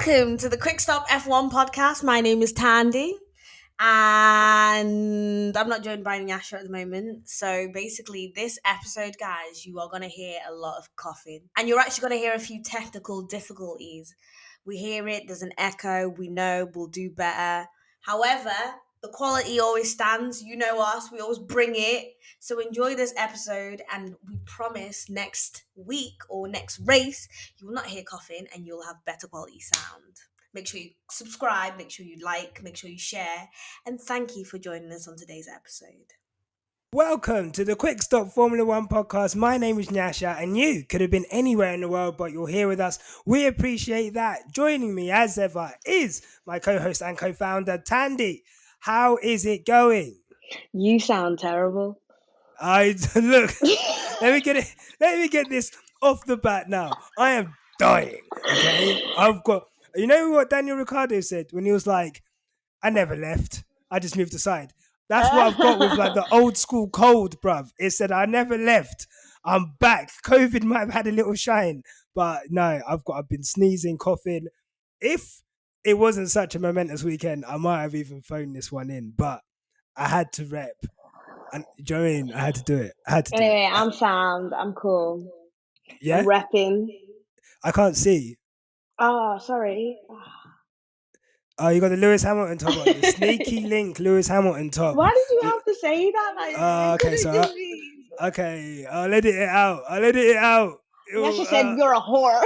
Welcome to the Quick Stop F1 podcast. My name is Thandie, and I'm not joined by Nyasha at the moment. So basically, this episode, guys, you are going to hear a lot of coughing, and you're actually going to hear a few technical difficulties. We hear it, there's an echo, we know we'll do better. However, the quality always stands. You know us, we always bring it. So enjoy this episode, and we promise next week or next race, you will not hear coughing and you'll have better quality sound. Make sure you subscribe, make sure you like, make sure you share, and thank you for joining us on today's episode. Welcome to the Quick Stop Formula One podcast. My name is Nyasha, and you could have been anywhere in the world, but you're here with us. We appreciate that. Joining me, as ever, is my co-host and co-founder, Thandie. How is it going? You sound terrible. Look. Let me get this off the bat now. I am dying. Okay, I've got. You know what Daniel Ricciardo said when he was like, "I never left. I just moved aside." That's what I've got with like the old school cold, bruv. It said, I never left. I'm back. COVID might have had a little shine, but no, I've been sneezing, coughing. If it wasn't such a momentous weekend, I might have even phoned this one in, but I had to rep. And do you know what I mean? I had to do it. Anyway, I'm sound. I'm cool. Yeah? I'm repping. I can't see. Oh, sorry. Oh, you got the Lewis Hamilton top on. The sneaky link Lewis Hamilton top. Why did you have to say that? Okay, so I'll edit it out. Nyasha said you're a whore.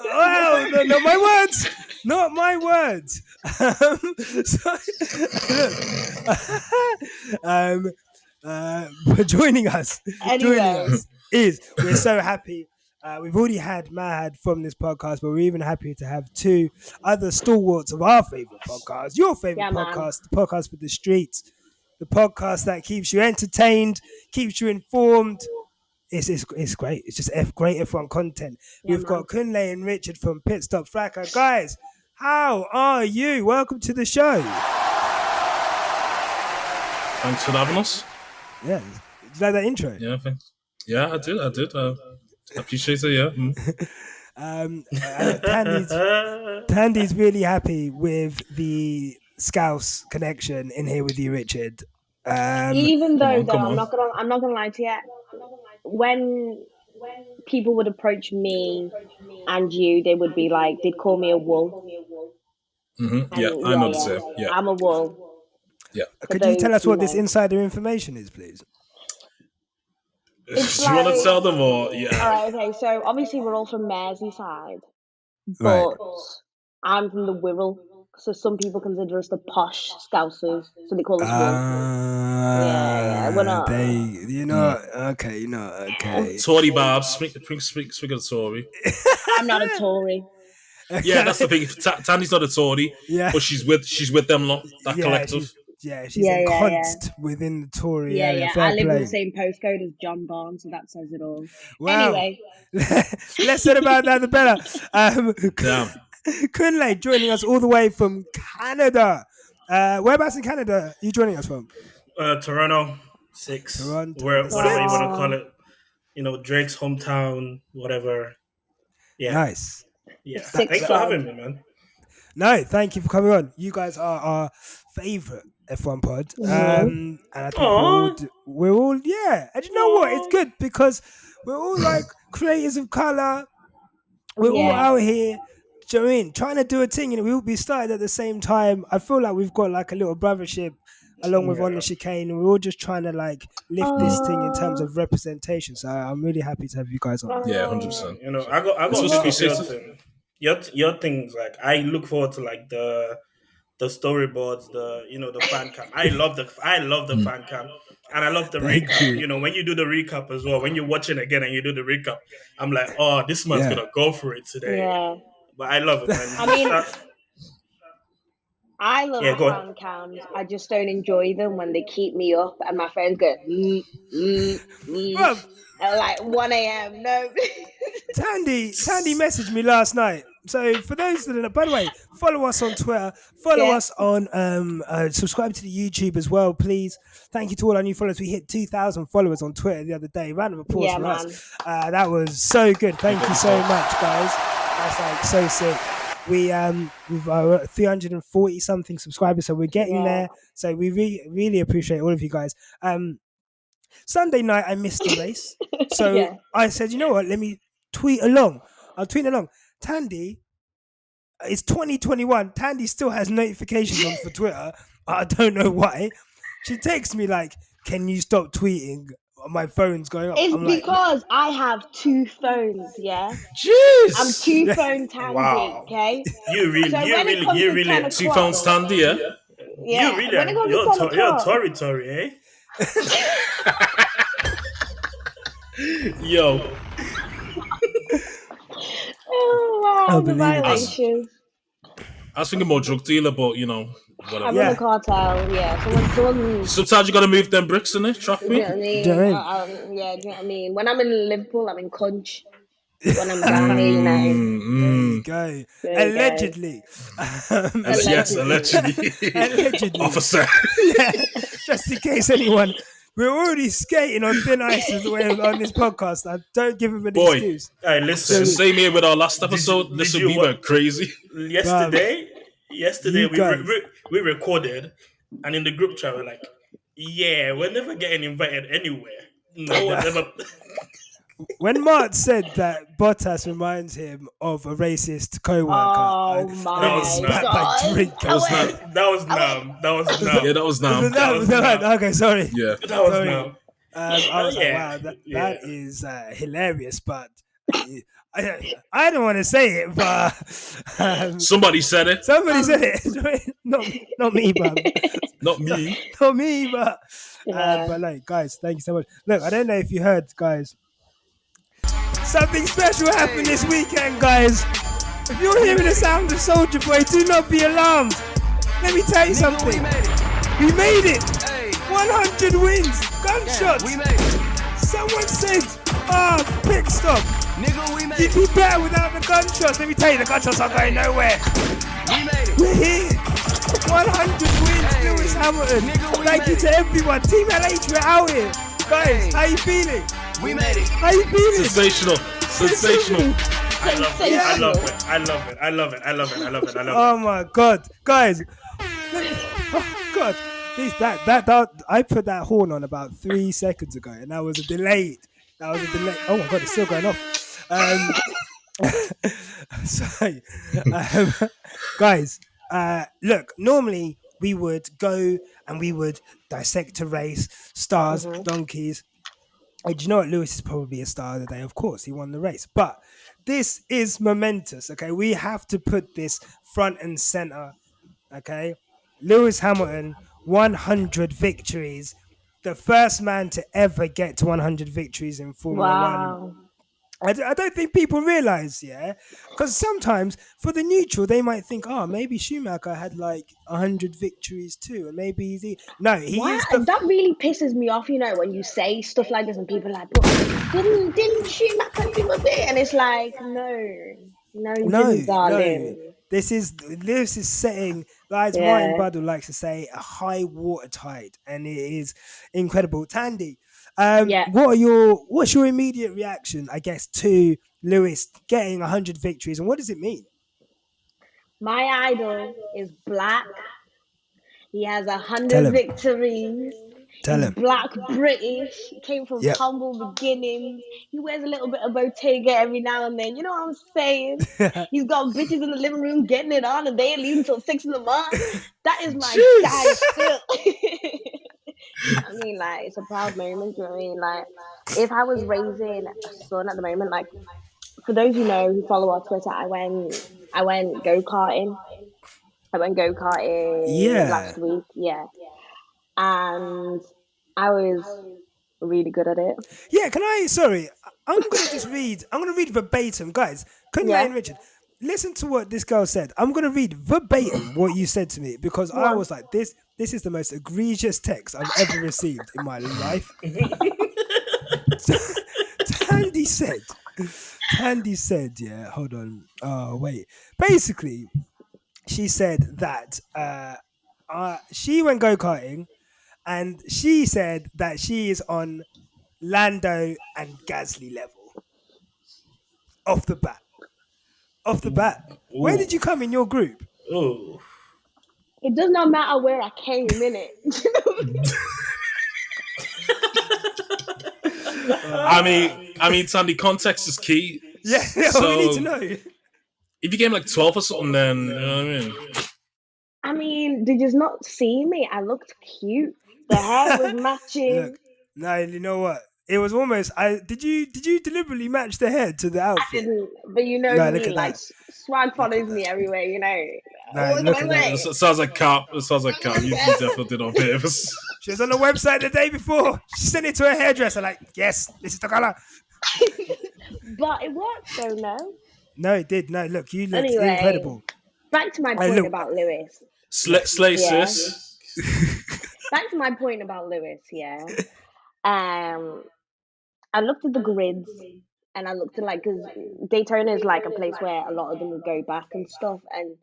Oh, no, not my words. Not my words. Joining us is we're so happy. We've already had Mahad from this podcast, but we're even happy to have two other stalwarts of our favorite podcast, your favorite podcast, the podcast for the streets, the podcast that keeps you entertained, keeps you informed. It's great. It's just great F1 content. We've got Kunle and Richard from Pitstop Fracas. Guys, how are you? Welcome to the show. Thanks for having us. Yeah. Did you like that intro? Yeah, thanks. Yeah, I did. I appreciate it, yeah. Thandie's really happy with the Scouse connection in here with you, Richard. Even though I'm not gonna lie to you. When people would approach me and you, they would be like, they'd call me a wool. Mm-hmm. Yeah, I know the same. Yeah, I'm a wool. Yeah. Could you tell us what this insider information is, please? Do you want to tell them or yeah? All right, okay. So obviously we're all from Merseyside, but I'm from the Wirral. So some people consider us the posh Scousers, so they call us wool. Yeah, we're not. Okay. Tory Barbs, speak of the Tory. I'm not a Tory. Yeah, that's the thing. Thandie's not a Tory, but she's with them lot, that collective. She's ensconced within the Tory area. I live in the same postcode as John Barnes, so that says it all. Wow. Anyway. Less said about that, the better. Kunle joining us all the way from Canada. Whereabouts in Canada are you joining us from? Toronto, 6. Whatever you want to call it. You know, Drake's hometown, whatever. Yeah. Nice. Yeah. Thanks for having me, man. No, thank you for coming on. You guys are our favourite F1 pod. And I think we're all, yeah. And you know what? It's good because we're all like creators of colour. We're all out here. Do you know what I mean? Trying to do a thing, and we all be started at the same time. I feel like we've got like a little brothership along with On the Chicane, and we're all just trying to like lift this thing in terms of representation. So I'm really happy to have you guys on. Yeah, 100%. You know, I got your things. Like I look forward to like the storyboards, the fan cam. I love the fan cam, and I love the recap. You know, when you do the recap as well, when you're watching again and you do the recap, I'm like, oh, this man's gonna go for it today. Yeah. But I love it, man. I mean, I love fan cams. I just don't enjoy them when they keep me up and my phone's go at like 1 a.m. No. Thandie messaged me last night. So for those that don't know, by the way, follow us on Twitter. Follow us on subscribe to the YouTube as well, please. Thank you to all our new followers. We hit 2,000 followers on Twitter the other day. Round of applause for us. That was so good. Thank you so much, guys. That's like so sick. we've 340 something subscribers, so we're getting Yeah. there. So we really appreciate all of you guys. Sunday night I missed the race, so Yeah. I said, you know what? Let me tweet along. I'll tweet along. Thandie, it's 2021. Thandie still has notifications on for Twitter. I don't know why. She texts me like, "Can you stop tweeting? My phone's going up." It's I'm like, because I have two phones, yeah? I'm Jeez. two phone Tandy, Wow. okay? You really, So you when it really, comes you to 10 really, Two pounds o'clock, standy, yeah? you yeah, really when it are. comes to 10 You're o'clock, Tory, eh? Yo. oh wow, the unbelievable. violations. I was thinking more drug dealer, but I whatever. run a Yeah. cartel, yeah. Someone, Sometimes you gotta move them bricks in it, trust do you me. know what I Do you know mean? what I mean? Yeah, do you know what I mean? When I'm in Liverpool, I'm in Cunch. When I'm down here, There you Mm. go. there you go. Allegedly. Yes, Allegedly. allegedly. Allegedly. Officer. Yeah. Just in case anyone, we're already skating on thin ice as well on this podcast. I don't give him an Boy, excuse. Hey, Do you know what I listen. mean? same here with our last Did episode. you did Listen, you we what went crazy. Bruv, yesterday you we guys. we recorded, and in the group chat we're like, yeah, we're never getting invited anywhere. No one's ever. When Mart said that Bottas reminds him of a racist co-worker, Oh That let me was my spat not. my god. drink That out. was not. That was I went, numb. That was Yeah, numb. that was Was now. it That that? was Was that right? numb. Okay, sorry. Yeah. That was Sorry. numb. I was like, Yeah, wow, yeah. that is hilarious, but I don't want to say it, but Somebody said it. somebody said it. Not me, bro. Not me. Not me, but yeah. like, guys, thank you so much. Look, I don't know if you heard, guys. Something special happened this weekend, guys. If you're hearing the sound of Soldier Boy, do not be alarmed. Let me tell you something. We made it. 100 wins. Gunshots. Someone said, Pitstop. You'd be better without the gunshots. Let me tell you, the gunshots are going nowhere. We're here. 100 wins, Lewis Hamilton. Thank you to everyone. Team LH, we're out here. Guys, how you feeling? We made it. How you feeling? Sensational. Sensational. I love it. I love it. I love it. I love it. I love it. I love it. I love Oh my god, guys! Oh god, that I put that horn on about 3 seconds ago, and that was a delayed. That was a delay. Oh my god, it's still going off. Sorry, guys. Look, normally we would go and we would dissect a race, stars, donkeys. And do you know what? Lewis is probably a star of the day. Of course, he won the race. But this is momentous, okay? We have to put this front and center, okay? Lewis Hamilton, 100 victories. The first man to ever get to 100 victories in Formula One. Wow. I don't think people realize, yeah, because sometimes for the neutral they might think, oh, maybe Schumacher had like 100 victories too, and maybe he Why is the that really pisses me off, when you say stuff like this and people are like, but didn't Schumacher do a bit? And it's like, no, he didn't, darling. This is setting, as Martin Yeah. Buddle likes to say, a high water tide, and it is incredible. Thandie, Yeah. what's your immediate reaction, I guess, to Lewis getting 100 victories, and what does it mean? My idol is black. He has Tell 100 him. victories. Tell He's him. black British. Came from Yep. humble beginnings. He wears a little bit of Bottega every now and then. You know what I'm saying? He's got bitches in the living room getting it on, and they ain't leaving until 6 in the morning. That is my guy Jeez. still. I mean, like, it's a proud moment. You know what I mean? Like, if I was raising a son at the moment, like, for those who follow our Twitter, I went go karting. I went go karting Yeah. last week. Yeah, and I was really good at it. Yeah, sorry, I'm gonna read verbatim, guys. Kunle Yeah. and Richard, listen to what this girl said. I'm gonna read verbatim what you said to me, because I on. was like, this is the most egregious text I've ever received in my life. Thandie said, yeah, hold on. Oh, wait. Basically, she said that she went go-karting, and she said that she is on Lando and Gasly level off the bat. off the bat. Where did you come in your group? Oh. It does not matter where I came in it. I mean, Thandie, context is key. Yeah, so we need to know. If you came like 12 or something, then you know what I mean. I mean, did you not see me? I looked cute. The hair was matching. Look, no, you know what? It was almost. Did you deliberately match the hair to the I outfit? didn't, but you know No, me. look at Like that. swag follows me everywhere. You know. No, look at that. It sounds like cap. It sounds like cap. You definitely did on purpose. She was on the website the day before. She sent it to her hairdresser. Like, yes, this is the color. But it worked, though. No. No, it did. No, look, you looked Anyway, incredible. Back to my point about Lewis. Slay sis. Back to my point about Lewis. Yeah. I looked at the grids and I looked at because Daytona is like a place where a lot of them would go back and stuff. And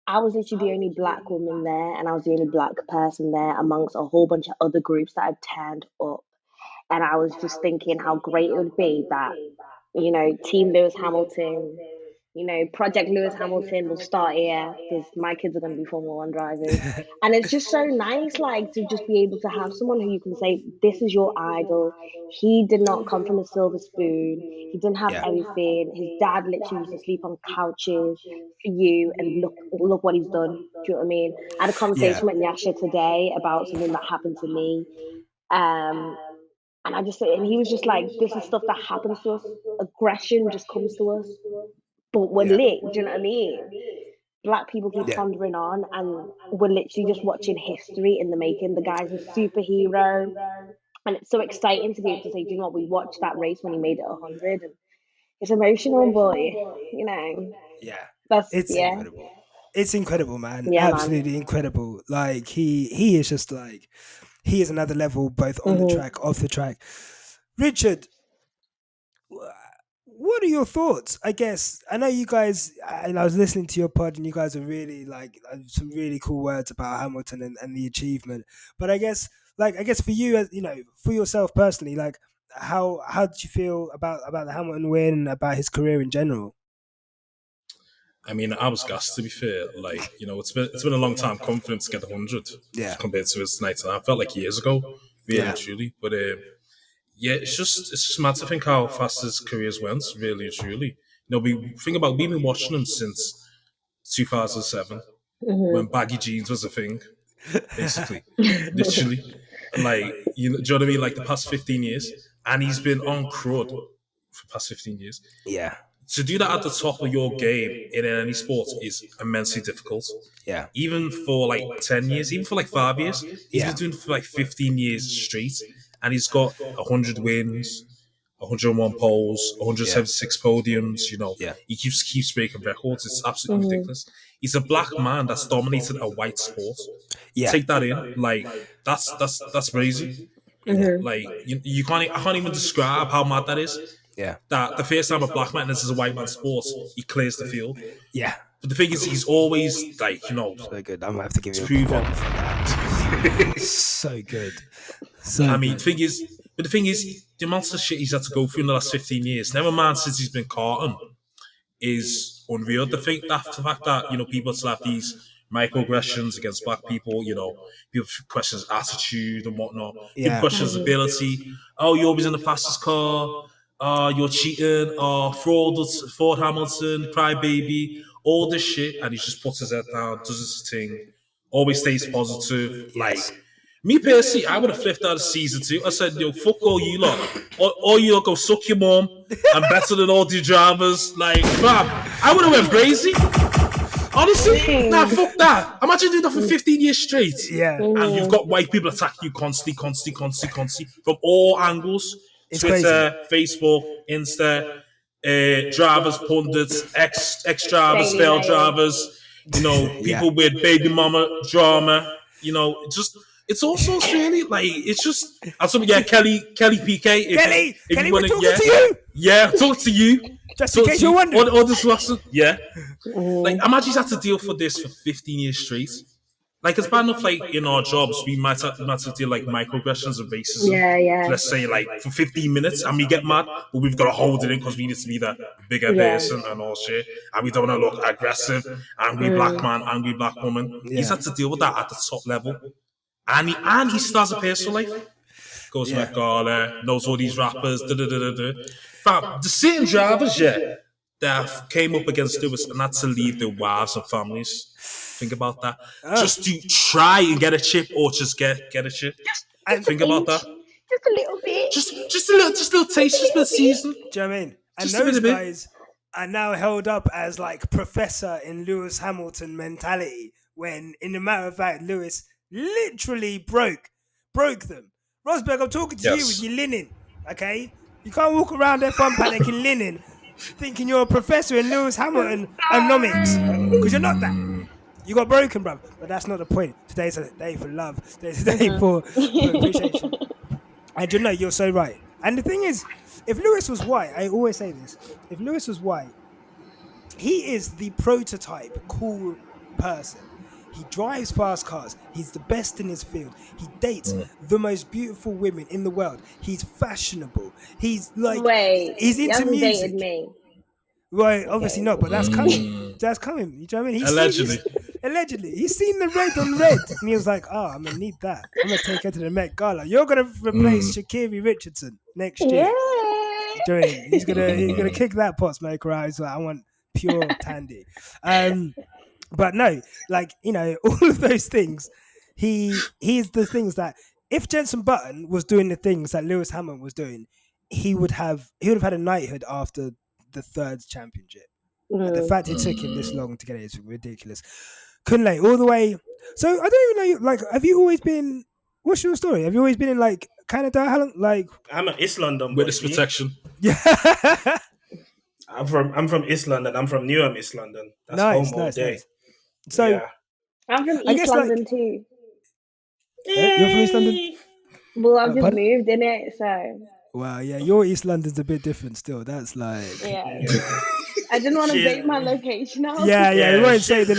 I was literally the only black woman there, and I was the only black person there amongst a whole bunch of other groups that had turned up. And I was just thinking how great it would be that, Team Lewis Hamilton, Project Lewis Hamilton will start here because my kids are going to be Formula One drivers. And it's just so nice, to just be able to have someone who you can say, this is your idol. He did not come from a silver spoon. He didn't have everything. His dad literally used to sleep on couches for you, and look what he's done. Do you know what I mean? I had a conversation with Nyasha today about something that happened to me. And he was just like, this is stuff that happens to us. Aggression just comes to us. But we're lit, do you know what I mean? Black people keep pondering on, and we're literally just watching history in the making. The guy's a superhero, and it's so exciting to be able to say, do you know what, we watched that race when he made it 100, and it's emotional, boy. It's incredible. It's incredible, man. Yeah, absolutely incredible. Like he is just like, he is another level, both on the track, off the track. Richard, what are your thoughts? I guess I know you guys, and I was listening to your pod, and you guys are really some really cool words about Hamilton and the achievement. But I guess for you, as for yourself personally, how did you feel about the Hamilton win, about his career in general? I mean, I was gassed, to be fair. It's been a long time coming for him to get 100. Compared to his night, and I felt like years ago, really and truly. But it's just mad to think how fast his careers went, really and truly. We've been watching him since 2007, when baggy jeans was a thing, basically, literally. Do you know what I mean? Like the past 15 years, and he's been on crud for the past 15 years. Yeah. To do that at the top of your game in any sport is immensely difficult. Yeah. Even for 10 years, even for 5 years, he's been doing it for 15 years straight. And he's got 100 wins, 101 poles, 176 podiums. He keeps breaking records. It's absolutely ridiculous. He's a black man that's dominated a white sport. Yeah, take that in. That's crazy. You can't. I can't even describe how mad that is. Yeah, that the first time a black man enters a white man's sport, he clears the field. Yeah, but the thing is, he's always so good. I'm gonna have to give you a prop for that. So good. So the thing is, the amount of shit he's had to go through in the last 15 years, never mind since he's been caught, is unreal. The fact that people still have these microaggressions against black people, people question his attitude and whatnot. People question his ability. Oh, you're always in the fastest car. You're cheating. Ford Hamilton, crybaby, all this shit, and he just puts his head down, does his thing, always stays positive. Me personally, I would have flipped out of season 2. I said, yo, fuck all you lot. All you lot go suck your mum. I'm better than all the drivers. Fam, I would have went crazy. Honestly, nah, fuck that. Imagine doing that for 15 years straight. Yeah. And you've got white people attacking you constantly, from all angles. It's Twitter, crazy. Facebook, Insta, drivers, pundits, ex-drivers, failed drivers, people with baby mama drama, it's also really it's just Kelly PK. Kelly, we're talking to you. Yeah, talk to you. Just in case you're wondering. All this lesson. Yeah. Imagine he's had to deal for this for 15 years straight. like it's bad enough like in our jobs we might have to do like microaggressions and racism. Yeah, yeah, Let's say like for 15 minutes and we get mad, but we've got to hold it in because we need to be the bigger yeah. person and all shit. And we don't want to look aggressive, angry black Mm. man, angry black woman. He's Yeah. had to deal with that at the top level. And he still has a personal life. Goes to Yeah. Met Gala, knows all these rappers, da da da da da. Fam, the sitting drivers, yeah, that came up against Lewis and had to leave their wives and families. Think about that. Just to try and get a chip or just get a chip. And Think about that. Just a little bit. Just a little taste, just a bit of season. do you know what I mean? And Just a those bit. guys are now held up as like professor in Lewis Hamilton mentality when, in the matter of fact, Lewis literally broke them. Rosberg, I'm talking to you with Yes. your linen, okay? You can't walk around F1 paddock in linen thinking you're a professor in Lewis Hamilton economics because you're not that. You got broken, bruv. But that's not the point. Today's a day for love. Today's a day for appreciation. And you know, you're so right. And the thing is, if Lewis was white, I always say this, if Lewis was white, he is the prototype cool person. He drives fast cars. He's the best in his field. He dates the most beautiful women in the world. He's fashionable. He's like, Wait, he's he into hasn't music. dated me. Right, obviously not, but that's coming. That's coming. You know what I mean? Allegedly. He's seen the red on red. And he was like, oh, I'm going to need that. I'm going to take her to the Met Gala. You're going to replace Shakiri Richardson next year. Yeah. Do you know what I mean? He's gonna kick that pot smoker out. He's like, I want pure Thandie. But no, like, you know, all of those things, he's the things that if Jenson Button was doing the things that Lewis Hamilton was doing, he would have had a knighthood after the third championship. And the fact it took him this long to get it is ridiculous. Kunle, all the way. So I don't even know, like, have you always been? What's your story? Have you always been in like Canada? How long? Like, I'm an East London boy. Witness protection. yeah. I'm from East London. I'm from Newham, East London. That's home all day. Nice. So yeah. I'm from I East guess, London like- too. you're from East London? Well, I've just pardon? moved in it, so Wow, yeah, your East London's a bit different still. That's like, yeah. I didn't want to She's- date my location out. yeah, we won't say the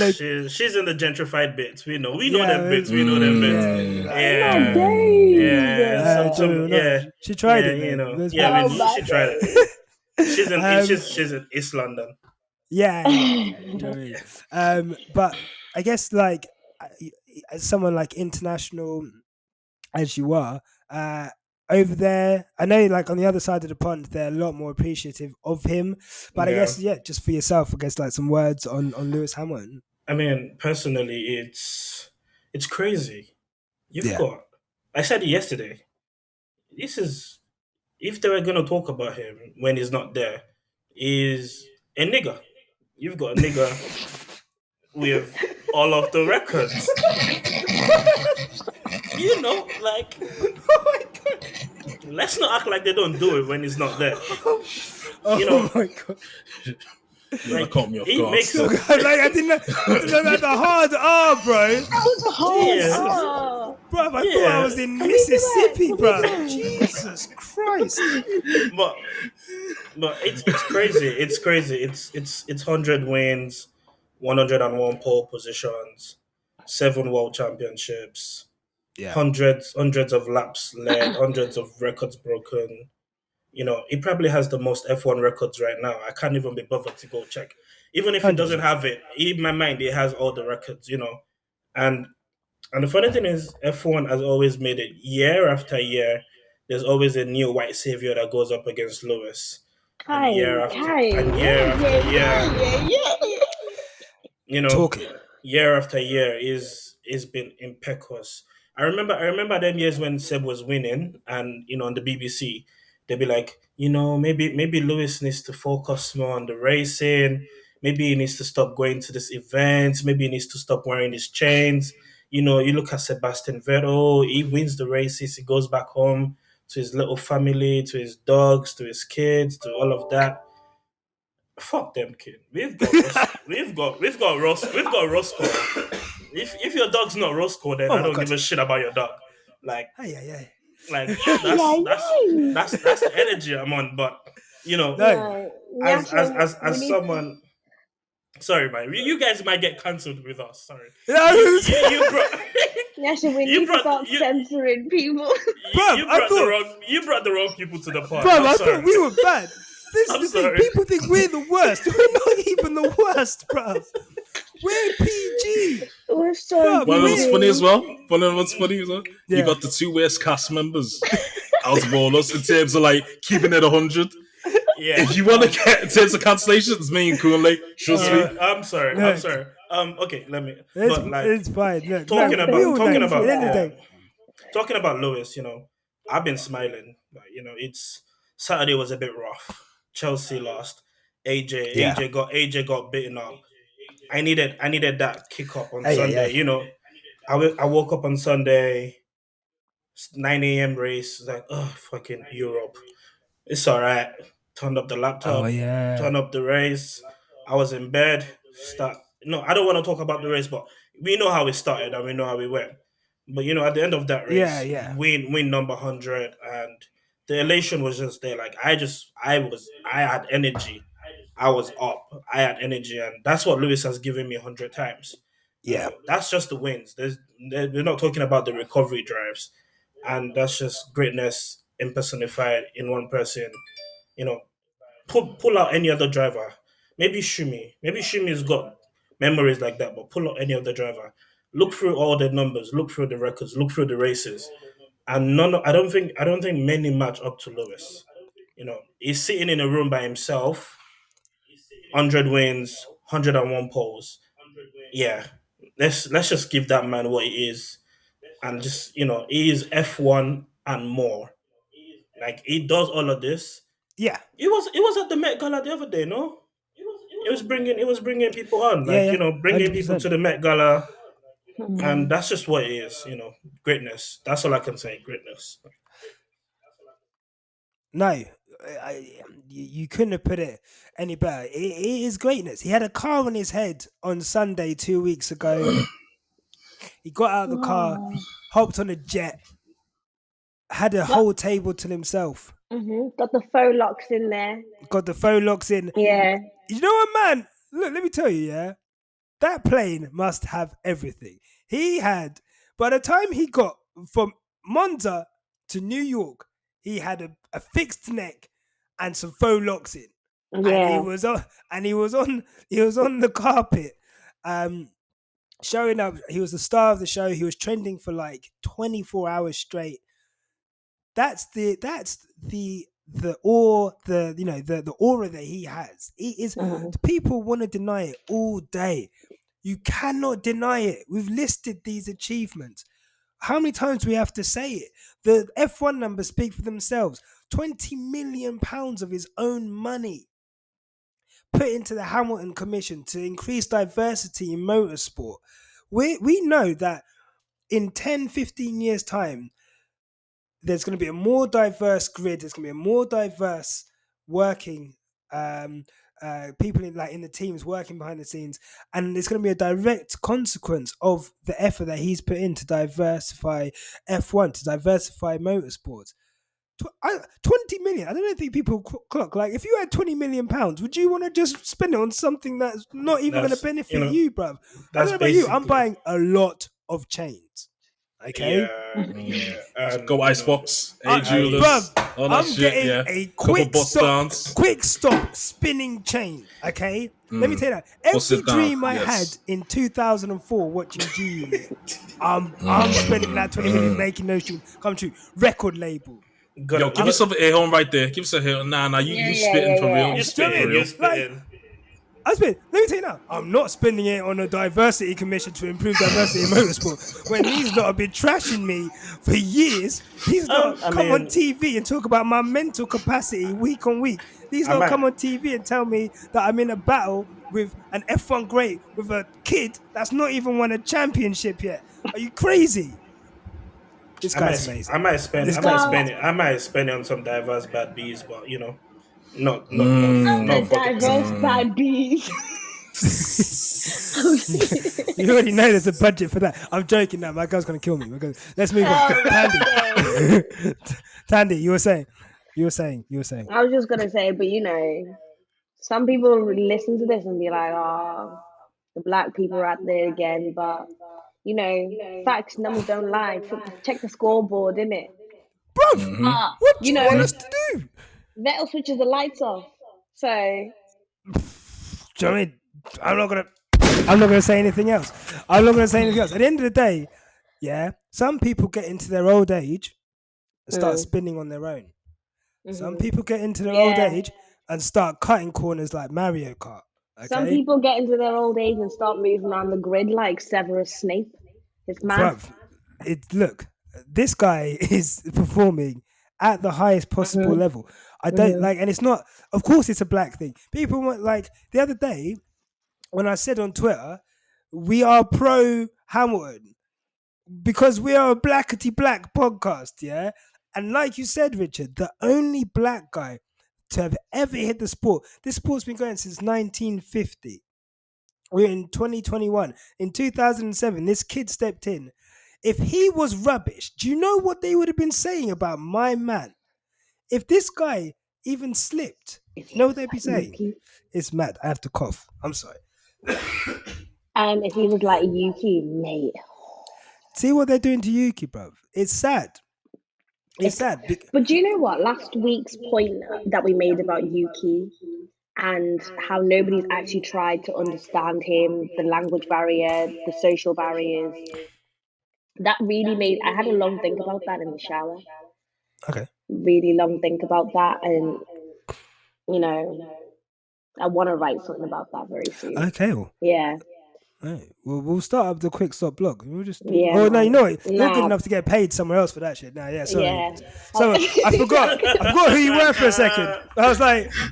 she's in the gentrified bits. We know Yeah, them bits. We know them bits. Oh Yeah. my days. Yeah. she tried Yeah, it. you man. know. It was Yeah, I fine. mean, she tried it. She's in East London. Yeah. You know what I mean? But I guess like as someone like international as you are, over there, I know like on the other side of the pond, they're a lot more appreciative of him. But I guess just for yourself, I guess like some words on Lewis Hamilton. I mean, personally, it's crazy. You've Yeah. got. I said it yesterday. This is if they were gonna talk about him when he's not there, is a nigger. You've got a nigger with all of the records. You know, like, Oh my god! let's not act like they don't do it when he's not there. Oh You know, my god! That caught me off he guard. makes Like I didn't know that the hard R, bro. That was a whole. Yeah. Oh. Bro, I thought Yeah. I was in Mississippi, bro. that. Jesus Christ! but it's crazy. It's crazy. It's 100 wins, 101 pole positions, 7 world championships, Yeah. hundreds of laps led, hundreds of records broken. You know, he probably has the most F1 records right now. I can't even be bothered to go check. Even if he 100%. doesn't have it, in my mind, he has all the records, you know. And the funny thing is, F1 has always made it year after year. There's always a new white savior that goes up against Lewis. And year after year, you know, Talking. year after year is been impetuous. I remember them years when Seb was winning, and you know, on the BBC, they'd be like, you know, maybe Lewis needs to focus more on the racing. Maybe he needs to stop going to this event. Maybe he needs to stop wearing his chains. You know, you look at Sebastian Vettel, he wins the races, he goes back home to his little family, to his dogs, to his kids, to all of that. Fuck them, kid. We've got Roscoe. If your dog's not Roscoe, then Oh I my don't God. give a shit about your dog. Like Hey. that's the energy I'm on. But you know, No. as someone, Sorry, man. You guys might get cancelled with us. Sorry. Yeah, You brought. Yes, we You need to brought start you, censoring people. Bruv, you I brought the thought- wrong. You brought the wrong people to the pod. Bruv, I'm I sorry. thought we were bad. This is I'm the sorry. thing. People think we're the worst. We're not even the worst, bruv. We're PG. We're so Bruv, One of what's busy. funny as well. One of what's funny as well. Yeah. You got the two worst cast members out of all us in terms of like keeping it 100. Yeah. If you want to get in terms of cancellations, me and Kunle, trust me. I'm sorry. Look. I'm sorry. Okay, let me. It's, But like it's fine. Look, talking no, we all about know, at the end of the day. talking about Lewis, I've been smiling. Like, it's Saturday was a bit rough. Chelsea lost. AJ got beaten up. I needed that kick up on Sunday. I woke up on Sunday, 9 a.m. race. Like, oh, fucking Europe. It's all right. Turned up the laptop. Oh, yeah. Turned up the race. I was in bed. No, I don't want to talk about the race, but we know how it started and we know how it went. But at the end of that race, win number 100, and the elation was just there. Like I had energy. I was up. I had energy, and that's what Lewis has given me 100 times. Yeah. That's just the wins. We're not talking about the recovery drives, and that's just greatness impersonified in one person. Pull out any other driver. Maybe Shumi. Maybe Shumi's got memories like that, but pull out any other driver. Look through all the numbers, look through the records, look through the races. And I don't think many match up to Lewis. He's sitting in a room by himself, 100 wins, 101 poles. Yeah. Let's just give that man what he is. And just, he is F1 and more. Like he does all of this. Yeah. It was at the Met Gala the other day, no? It was bringing people on, bringing people 100%. to the Met Gala, and that's just what it is, greatness. That's all I can say, greatness. No, you couldn't have put it any better. It is greatness. He had a car on his head on Sunday 2 weeks ago. He got out of the car, hopped on a jet, had a whole table to himself. Got the faux locks in there. Got the faux locks in. Yeah. You know what, man? Look, let me tell you, yeah? That plane must have everything. He had, by the time he got from Monza to New York, he had a fixed neck and some faux locks in. Yeah. And he was on the carpet, showing up. He was the star of the show. He was trending for like 24 hours straight. That's the aura that he has. It is people want to deny it all day. You cannot deny it. We've listed these achievements. How many times do we have to say it? The F1 numbers speak for themselves. £20 million of his own money put into the Hamilton Commission to increase diversity in motorsport. We know that in 10, 15 years' time, there's going to be a more diverse grid. There's going to be a more diverse working people in the teams working behind the scenes, and it's going to be a direct consequence of the effort that he's put in to diversify F1, to diversify motorsports. 20 million. I don't think people clock. Like, if you had 20 million pounds, would you want to just spend it on something that's not even going to benefit you, bruv? I don't know about you. I'm buying a lot of chains. Okay. Yeah. Go Icebox, Jewelers, bruv, all that I'm shit. getting Yeah. a Couple bus downs. quick stop spinning chain. Okay, let me tell you that. Bust Every it down, dream I yes. had in 2004 watching G Unit, I'm spending that 20 million making those dreams come true. Record label. Yo, give us a hit home right there. Give us a hit. Nah, you spitting for real. You spitting, for real. you spitting. Let me tell you now, I'm not spending it on a diversity commission to improve diversity in motorsport. When these lot have been trashing me for years, these lot come on TV and talk about my mental capacity week on week. These lot come on TV and tell me that I'm in a battle with an F1 great with a kid that's not even won a championship yet. Are you crazy? This guy's amazing. I might spend it on some diverse bad bees, but not diverse bad bees. You already know there's a budget for that. I'm joking now. My girl's gonna kill me. Let's move on. Thandie, you were saying. I was just gonna say, but Some people listen to this and be like, "Oh, the black people are out there again," but facts, numbers don't lie. Check the scoreboard, innit? Bruv, Mm-hmm. But what do you want us to do? Vettel switches the lights off. So Do you know what I mean? I'm not gonna say anything else. I'm not gonna say anything else. At the end of the day, yeah, some people get into their old age and start mm, spinning on their own. Some mhm. people get into their old Yeah. age and start cutting corners like Mario Kart. Some Okay, people get into their old age and start moving around the grid like Severus Snape. It's mad. bruv, look, this guy is performing at the highest possible Mhm. level. I don't Mhm. like, and it's not. Of course, it's a black thing. People want, like, the other day when I said on Twitter, we are pro Hamilton because we are a blackety black podcast, yeah. And like you said, Richard, the only black guy to have ever hit the sport. This sport's been going since 1950. We're in 2021. In 2007, this kid stepped in. If he was rubbish, do you know what they would have been saying about my man? If this guy even slipped, If you know he what was they'd be like saying? Yuki, It's mad. I have to cough. I'm sorry. if he was like Yuki, mate, See what they're doing to Yuki, bro. It's sad. It's it's. sad. But do you know what? Last week's point that we made about Yuki and how nobody's actually tried to understand him, the language barrier, the social barriers. That really made. I had a long think about that in the shower. Okay. Really long think about that, and you know, I want to write something about that very soon. Okay. Well, Yeah, right. Well, we'll start up the quick stop blog. We'll just do. yeah, Oh no, you man. know what? You're good Nah, enough to get paid somewhere else for that shit. Nah, yeah. Sorry. yeah. So I forgot. I forgot who you were for a second. I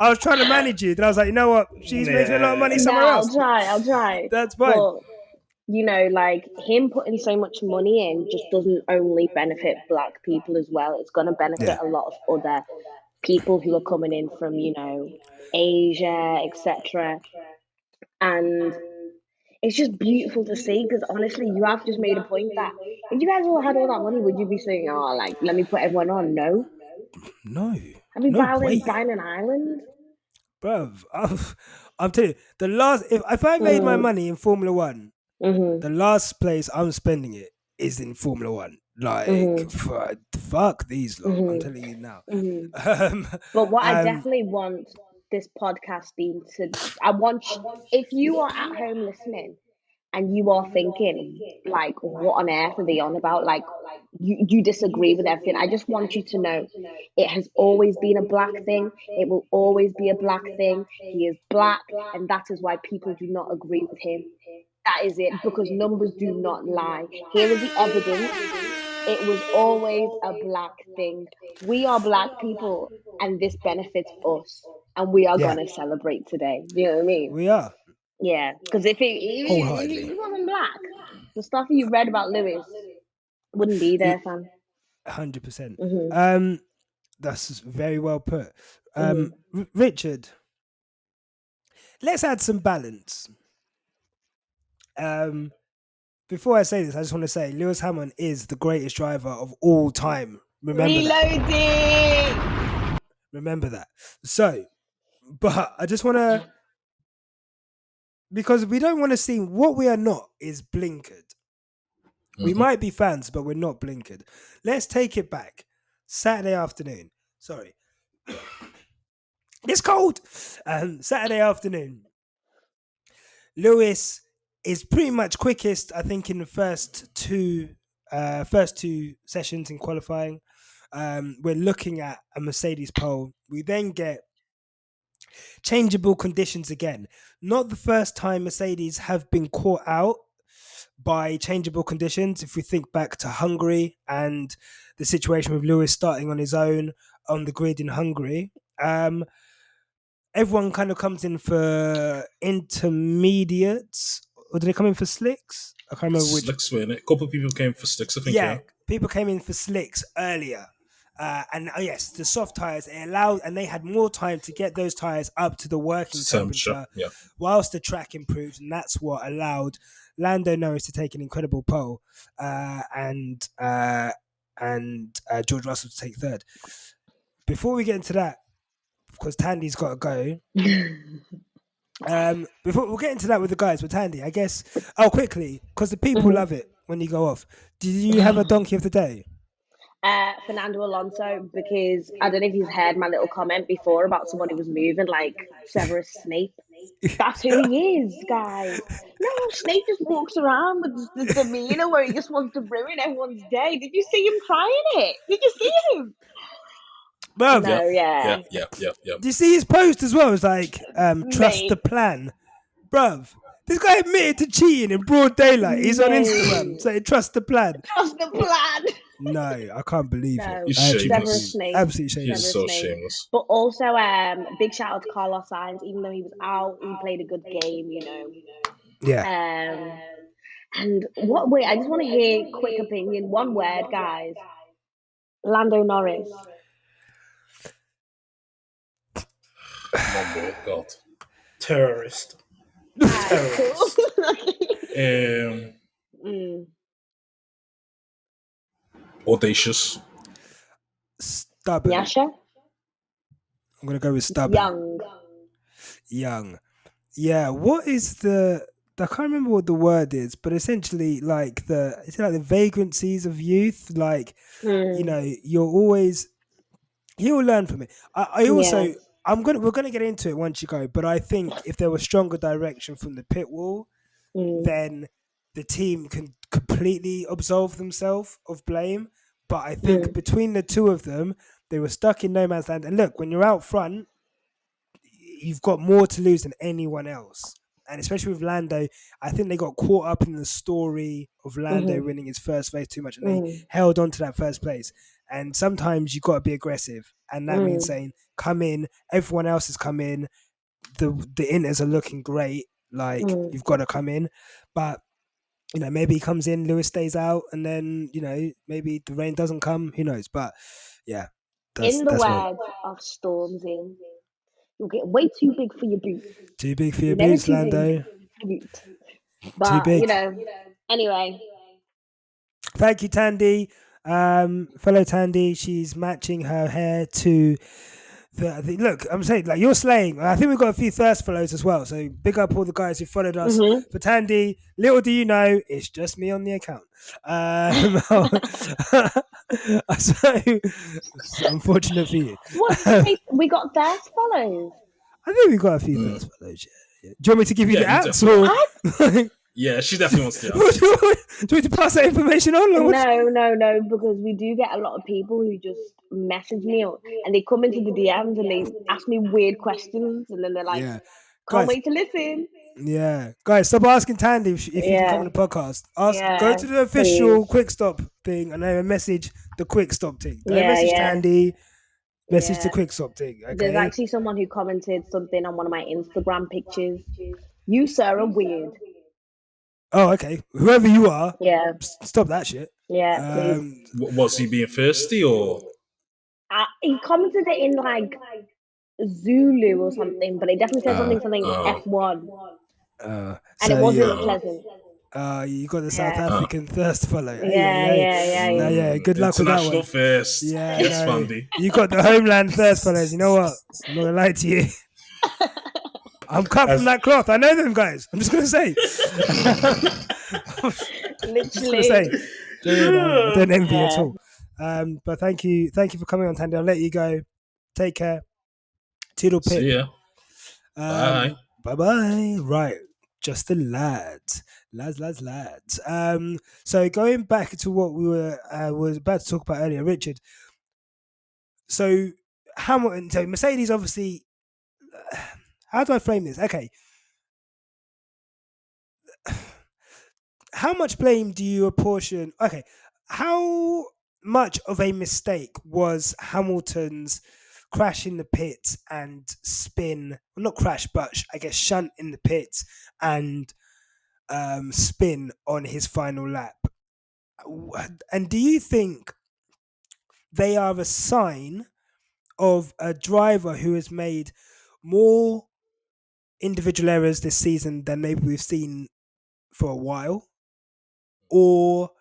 was trying to manage you. Then I was like, you know what? She's making a lot of money somewhere Nah, else. I'll try. That's fine. But like him putting so much money in just doesn't only benefit black people as well. It's gonna benefit Yeah. a lot of other people who are coming in from, Asia, etc. And it's just beautiful to see because honestly, you have just made a point that if you guys all had all that money, would you be saying, "Oh, like let me put everyone on"? No, No. I'd be No buying way. buying an island. Bruv, I'm telling you, the last if I made my Mm, money in Formula One, mhm, the last place I'm spending it is in Formula One. Like, mhm, fuck these lot. I'm mhm, telling you now. mhm. Um, But what I um, definitely want this podcast being I want if you are at home listening and you are thinking like, what on earth are they on about? Like, you disagree with everything. I just want you to know it has always been a black thing. It will always be a black thing. He is black, and that is why people do not agree with him. That is it, because numbers do not lie. Here is the evidence. It was always a black thing. We are black people, and this benefits us, and we are yeah, gonna celebrate today. Do you know what I mean? we are Yeah, because if wholeheartedly, he wasn't black, the stuff you read about Lewis wouldn't be there, fam. 100%. Mhm, That's very well put. mhm. Richard, let's add some balance. Um, Before I say this, I just want to say Lewis Hamilton is the greatest driver of all time. Remember that. Reloading. Remember that. So, but I just want to, because we don't want to seem, what we are not is blinkered. We Mm-hmm. might be fans, but we're not blinkered. Let's take it back. Saturday afternoon. Sorry. It's cold. Saturday afternoon. Lewis is pretty much quickest, I think, in the first two sessions in qualifying. We're looking at a Mercedes pole. We then get changeable conditions again. Not the first time Mercedes have been caught out by changeable conditions. If we think back to Hungary and the situation with Lewis starting on his own on the grid in Hungary, everyone kind of comes in for intermediates. Or did they come in for slicks? I can't remember which. Slicks, weren't it? A couple of people came for slicks, I think. Yeah, Yeah. people came in for slicks earlier. And yes, the soft tires, it allowed, and they had more time to get those tires up to the working temperature Yeah. whilst the track improved. And that's what allowed Lando Norris to take an incredible pole and George Russell to take third. Before we get into that, because Thandie's got to go. Before we'll get into that with the guys, but Thandie, I guess. Oh, quickly, because the people Mhm. love it when you go off. Did you have a donkey of the day? Fernando Alonso, because I don't know if you've heard my little comment before about someone who was moving like Severus Snape. That's who he is, guys. No, Snape just walks around with the demeanor where he just wants to ruin everyone's day. Did you see him trying it? Did you see him? Bruv, Yep. No, yeah, Yep. do you see his post as well? It's like, trust the mate, plan. Bruv, this guy admitted to cheating in broad daylight. He's on mate. Instagram saying, trust the plan. Trust the plan. No, I can't believe it. No, He's I actually can't Severus shameless. believe it. Snape. Absolutely shameless. He's Severus so Snape. shameless. But also, big shout out to Carlos Sainz. Even though he was out, he played a good game. Yeah. And what? Wait, I just want to hear quick opinion. One word, guys. Lando Norris. One more, God. Terrorist. Cool. Mm. Audacious. Stubborn. Nyasha? I'm going to go with stubborn. Young. Yeah, what is the... I can't remember what the word is, but essentially like it's like the vagrancies of youth. Like, you're always... He'll learn from it. I also... Yeah. We're gonna get into it once you go, but I think if there was stronger direction from the pit wall, then the team can completely absolve themselves of blame. But I think between the two of them, they were stuck in no man's land. And look, when you're out front, you've got more to lose than anyone else. And especially with Lando, I think they got caught up in the story of Lando winning his first race too much, and they held on to that first place. And sometimes you got to be aggressive, and that means saying, "Come in." Everyone else has come in. The Inters are looking great. Like you've got to come in, but maybe he comes in, Lewis stays out, and then maybe the rain doesn't come. Who knows? But yeah, In the that's right. words of Stormzy, you'll get way too big for your boots. Too big for your You're never boots, too Lando. big for your boots. Too But, big. anyway. Thank you, Thandie. Fellow Thandie, she's matching her hair to look, I'm saying, like, you're slaying. I think we've got a few thirst follows as well. So big up all the guys who followed us. For Thandie, little do you know, it's just me on the account. So it's unfortunate for you. We got thirst follows. I think we've got a few thirst follows. Yeah. Do you want me to give you the Yeah, you apps? Or... Yeah, she definitely wants the do you want me to pass that information on? No, because we do get a lot of people who just message me and they come into the DMs and they ask me weird questions and then they're like, can't wait to listen. Yeah. Guys, stop asking Thandie if you can come on the podcast. Go to the official Quick Stop thing and then message the Quick Stop thing. Don't message Thandie. Message the Quick Stop thing. Okay? There's actually someone who commented something on one of my Instagram pictures. You, sir, are weird. Oh, okay. Whoever you are, stop that shit. Yeah, was he being thirsty or? He commented it in like Zulu or something, but he definitely said something F1. And it wasn't pleasant. You got the South African thirst follow. Yeah. Good luck with that one. International first. Yeah, It's Thandie. You got the homeland thirst follows. You know what? I'm not gonna lie to you. I'm cut from that cloth. I know them guys. I'm just gonna say. Literally. I don't envy at all. But thank you for coming on, Thandie. I'll let you go. Take care. Toodle pip. See ya. Bye. Bye. Right. Just the lads. So going back to what we was about to talk about earlier, Richard. So Hamilton. So Mercedes, obviously. How do I frame this? Okay. How much blame do you apportion? Okay. How much of a mistake was Hamilton's crash in the pits and spin? Well, not crash, but I guess shunt in the pits and spin on his final lap. And do you think they are a sign of a driver who has made more individual errors this season than maybe we've seen for a while? Or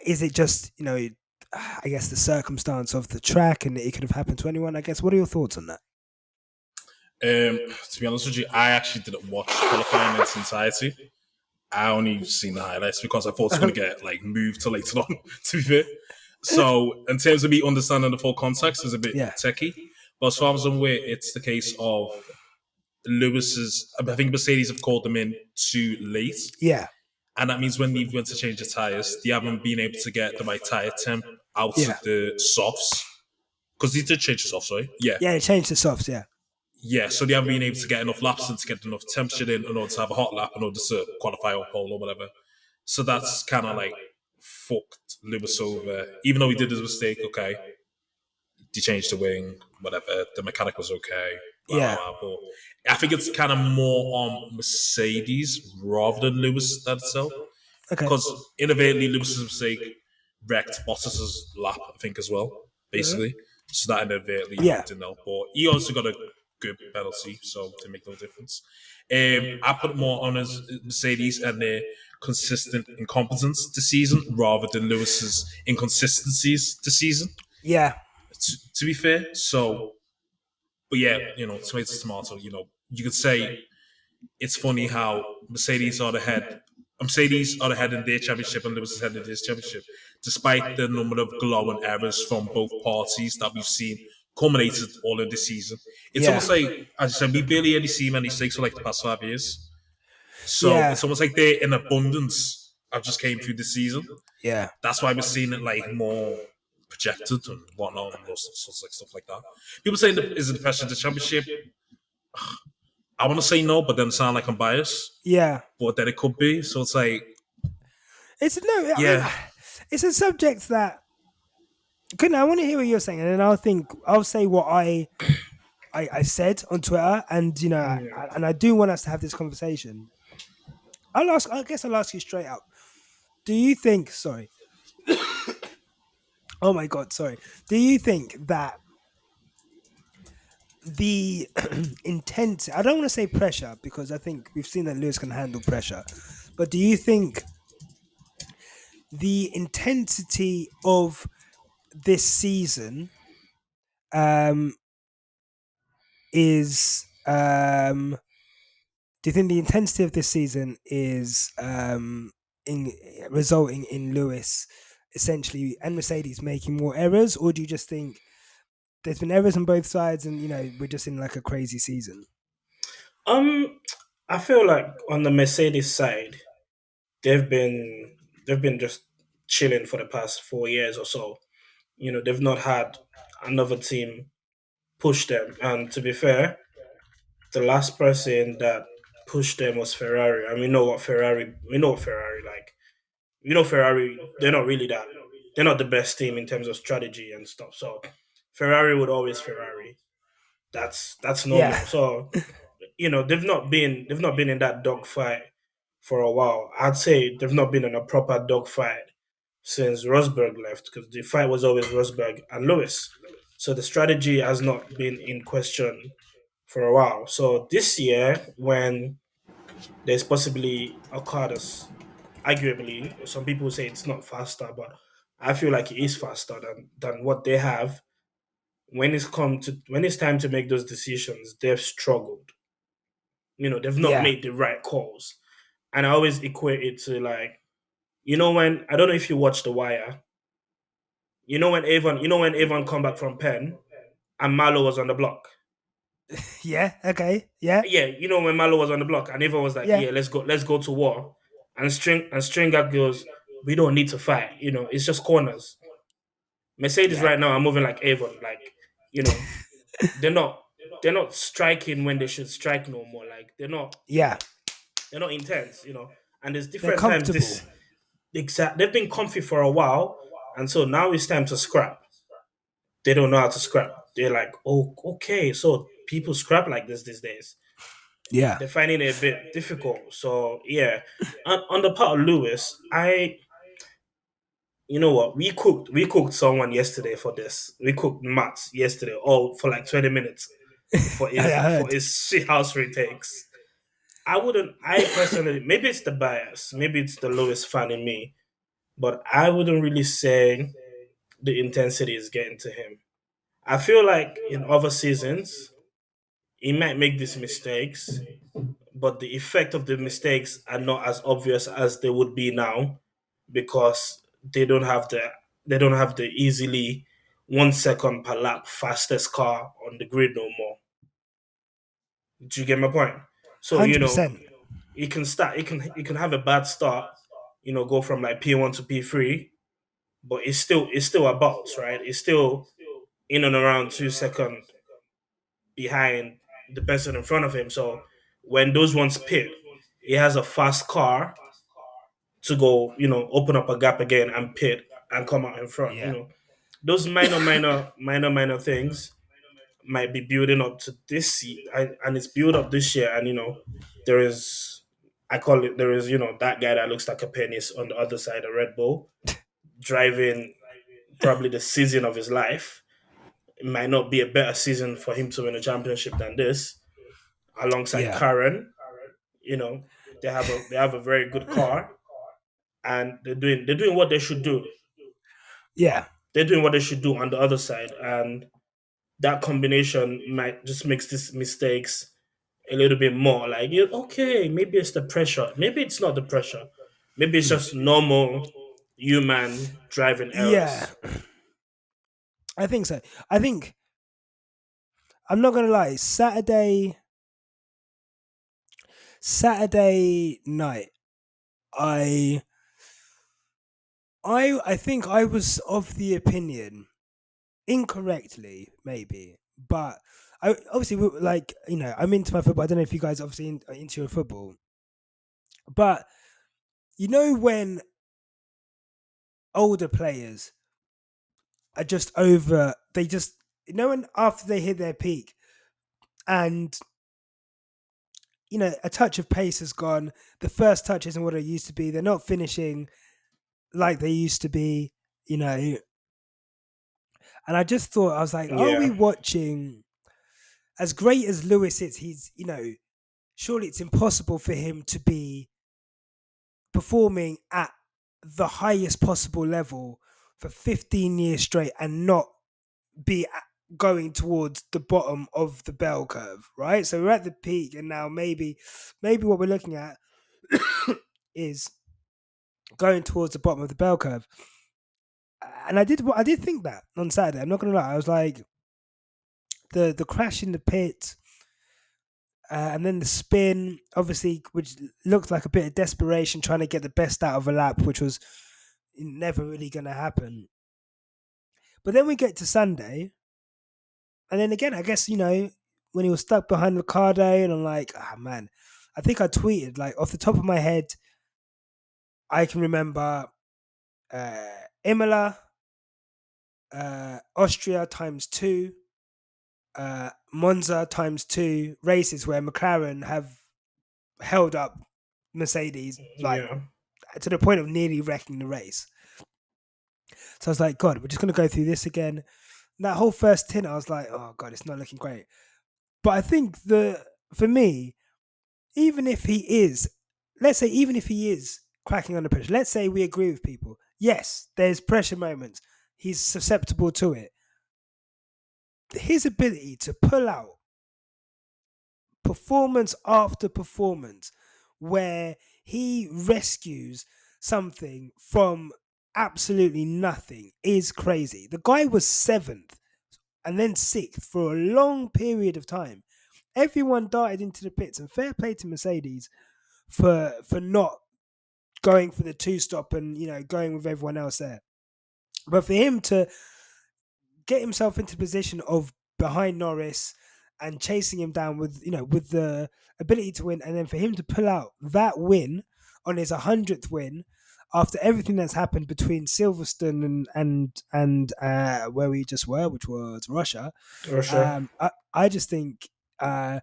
is it just, I guess, the circumstance of the track and it could have happened to anyone. I guess. What are your thoughts on that? To be honest with you, I actually didn't watch qualifying in its entirety. I only seen the highlights because I thought it's going to get like moved to later on. To be fair, so in terms of me understanding the full context, is a bit Yeah. techie. But as far as I'm aware, it's the case of Lewis's. I think Mercedes have called them in too late, Yeah. and that means when they went to change the tires, they haven't been able to get the right tire temp out Yeah. of the softs because they did change the softs, right? Yeah, Yeah. It changed the softs. Yeah. yeah. So they haven't been able to get enough laps in to get enough temperature in order to have a hot lap in order to qualify or pole or whatever. So that's kind of like fucked Lewis over. Even though he did his mistake, okay, they changed the wing, whatever. The mechanic was okay, blah blah Yeah. blah. But I think it's kind of more on Mercedes rather than Lewis that itself, Okay. because inadvertently Lewis's mistake wrecked Bottas's lap, I think, as well, basically. So that inadvertently Yeah. didn't help. But he also got a good penalty, so it didn't make no difference. I put more on as Mercedes and their consistent incompetence this season rather than Lewis's inconsistencies this season. Yeah. To be fair, so but yeah, tomato tomato. You could say it's funny how Mercedes are ahead in their championship and Lewis is ahead in this championship, despite the number of glowing errors from both parties that we've seen culminated all of this season. It's Yeah. almost like, as I said, we barely any see many mistakes for like the past 5 years. So Yeah. it's almost like they're in abundance. I've just came through this season. Yeah. That's why we're seeing it like more projected and whatnot and those sorts of stuff like that. People saying, is it the pressure of the championship? I want to say no, but then it sound like I'm biased. Yeah. But then it could be. So it's like, It's no. I mean, yeah, it's a subject that. Good. I want to hear what you're saying, and then I'll say what I said on Twitter, and and I do want us to have this conversation. I guess I'll ask you straight up. Do you think? Sorry. Oh my God. Sorry. Do you think that the intense? I don't want to say pressure because I think we've seen that Lewis can handle pressure, but do you think the intensity of this season um is do you think the intensity of this season is in resulting in Lewis essentially and Mercedes making more errors, or do you just think there's been errors on both sides and we're just in like a crazy season? Um, I feel like on the Mercedes side, they've been they've been just chilling for the past 4 years or so. They've not had another team push them. And to be fair, the last person that pushed them was Ferrari. And we know what Ferrari like. Ferrari, they're not really that. They're not the best team in terms of strategy and stuff. So Ferrari would always Ferrari. That's normal. Yeah. So they've not been in that dogfight for a while. I'd say they've not been in a proper dogfight since Rosberg left because the fight was always Rosberg and Lewis. So the strategy has not been in question for a while. So this year, when there's possibly a car that's arguably, some people say it's not faster, but I feel like it is faster than what they have. When it's time to make those decisions, they've struggled. They've not Yeah. made the right calls. And I always equate it to like, when I don't know if you watch The Wire, when Avon come back from Penn and Marlowe was on the block. Yeah. Okay. Yeah. Yeah, when Marlowe was on the block and Avon was like, Yeah. yeah, let's go to war. And Stringer goes, we don't need to fight. It's just corners. Mercedes Yeah. right now are moving like Avon, like you know, they're not striking when they should strike no more. Like Yeah. they're not intense, And there's They're different times comfortable. this they've been comfy for a while, and so now it's time to scrap. They don't know how to scrap. They're like, oh, okay, so people scrap like this these days. Yeah. They're finding it a bit difficult. So yeah, on the part of Lewis, you know what? We cooked someone yesterday for this. We cooked Matt yesterday, all for like 20 minutes for I his heard. shit house retakes. I personally, maybe it's the bias, maybe it's the Lewis fan in me, but I wouldn't really say the intensity is getting to him. I feel like in other seasons, he might make these mistakes, but the effect of the mistakes are not as obvious as they would be now because they don't have the easily 1 second per lap fastest car on the grid no more. Do you get my point? So 100%. he can have a bad start, go from like P1 to P3, but it's still a bounce, right? It's still in and around 2 second behind the person in front of him. So when those ones pit, he has a fast car to go, open up a gap again and pit and come out in front. Yeah. Those minor things might be building up to this and it's built up this year. And there is, I call it, there is that guy that looks like a penis on the other side of Red Bull driving probably the season of his life. It might not be a better season for him to win a championship than this. Alongside Yeah. Karen, you know, they have a very good car, and they're doing what they should do. Yeah. They're doing what they should do on the other side, and that combination might just makes these mistakes a little bit more like, okay, maybe it's the pressure, maybe it's not the pressure, maybe it's just normal human driving Yeah. errors. I think so. I think I'm not gonna lie. Saturday night, I I think I was of the opinion, incorrectly maybe, but I obviously like I'm into my football. I don't know if you guys obviously are into your football, but when older players are just over, they just when after they hit their peak and a touch of pace has gone. The first touch isn't what it used to be. They're not finishing like they used to be, you know. And I just thought, I was like, are we Yeah, watching, as great as Lewis is, he's, surely it's impossible for him to be performing at the highest possible level for 15 years straight and not be going towards the bottom of the bell curve, right? So we're at the peak, and now maybe what we're looking at is going towards the bottom of the bell curve. And I did think that on Saturday. I'm not gonna lie. I was like, the crash in the pit, and then the spin, obviously, which looked like a bit of desperation, trying to get the best out of a lap, which was never really gonna happen. But then we get to Sunday, and then again, I guess when he was stuck behind Ricardo, and I'm like, ah, man. I think I tweeted, like, off the top of my head, I can remember uh, Imola, Austria times two, Monza times two races where McLaren have held up Mercedes like yeah, to the point of nearly wrecking the race. So I was like, God, we're just gonna go through this again. And that whole first stint, I was like, oh God, it's not looking great. But I think for me, even if he is, let's say, even if he is cracking under pressure, let's say we agree with people. Yes, there's pressure moments. He's susceptible to it. His ability to pull out performance after performance where he rescues something from absolutely nothing is crazy. The guy was seventh and then sixth for a long period of time. Everyone darted into the pits, and fair play to Mercedes for not going for the two stop and going with everyone else there. But for him to get himself into position of behind Norris and chasing him down with the ability to win, and then for him to pull out that win on his 100th win after everything that's happened between Silverstone and where we just were, which was Russia. Russia. I just think no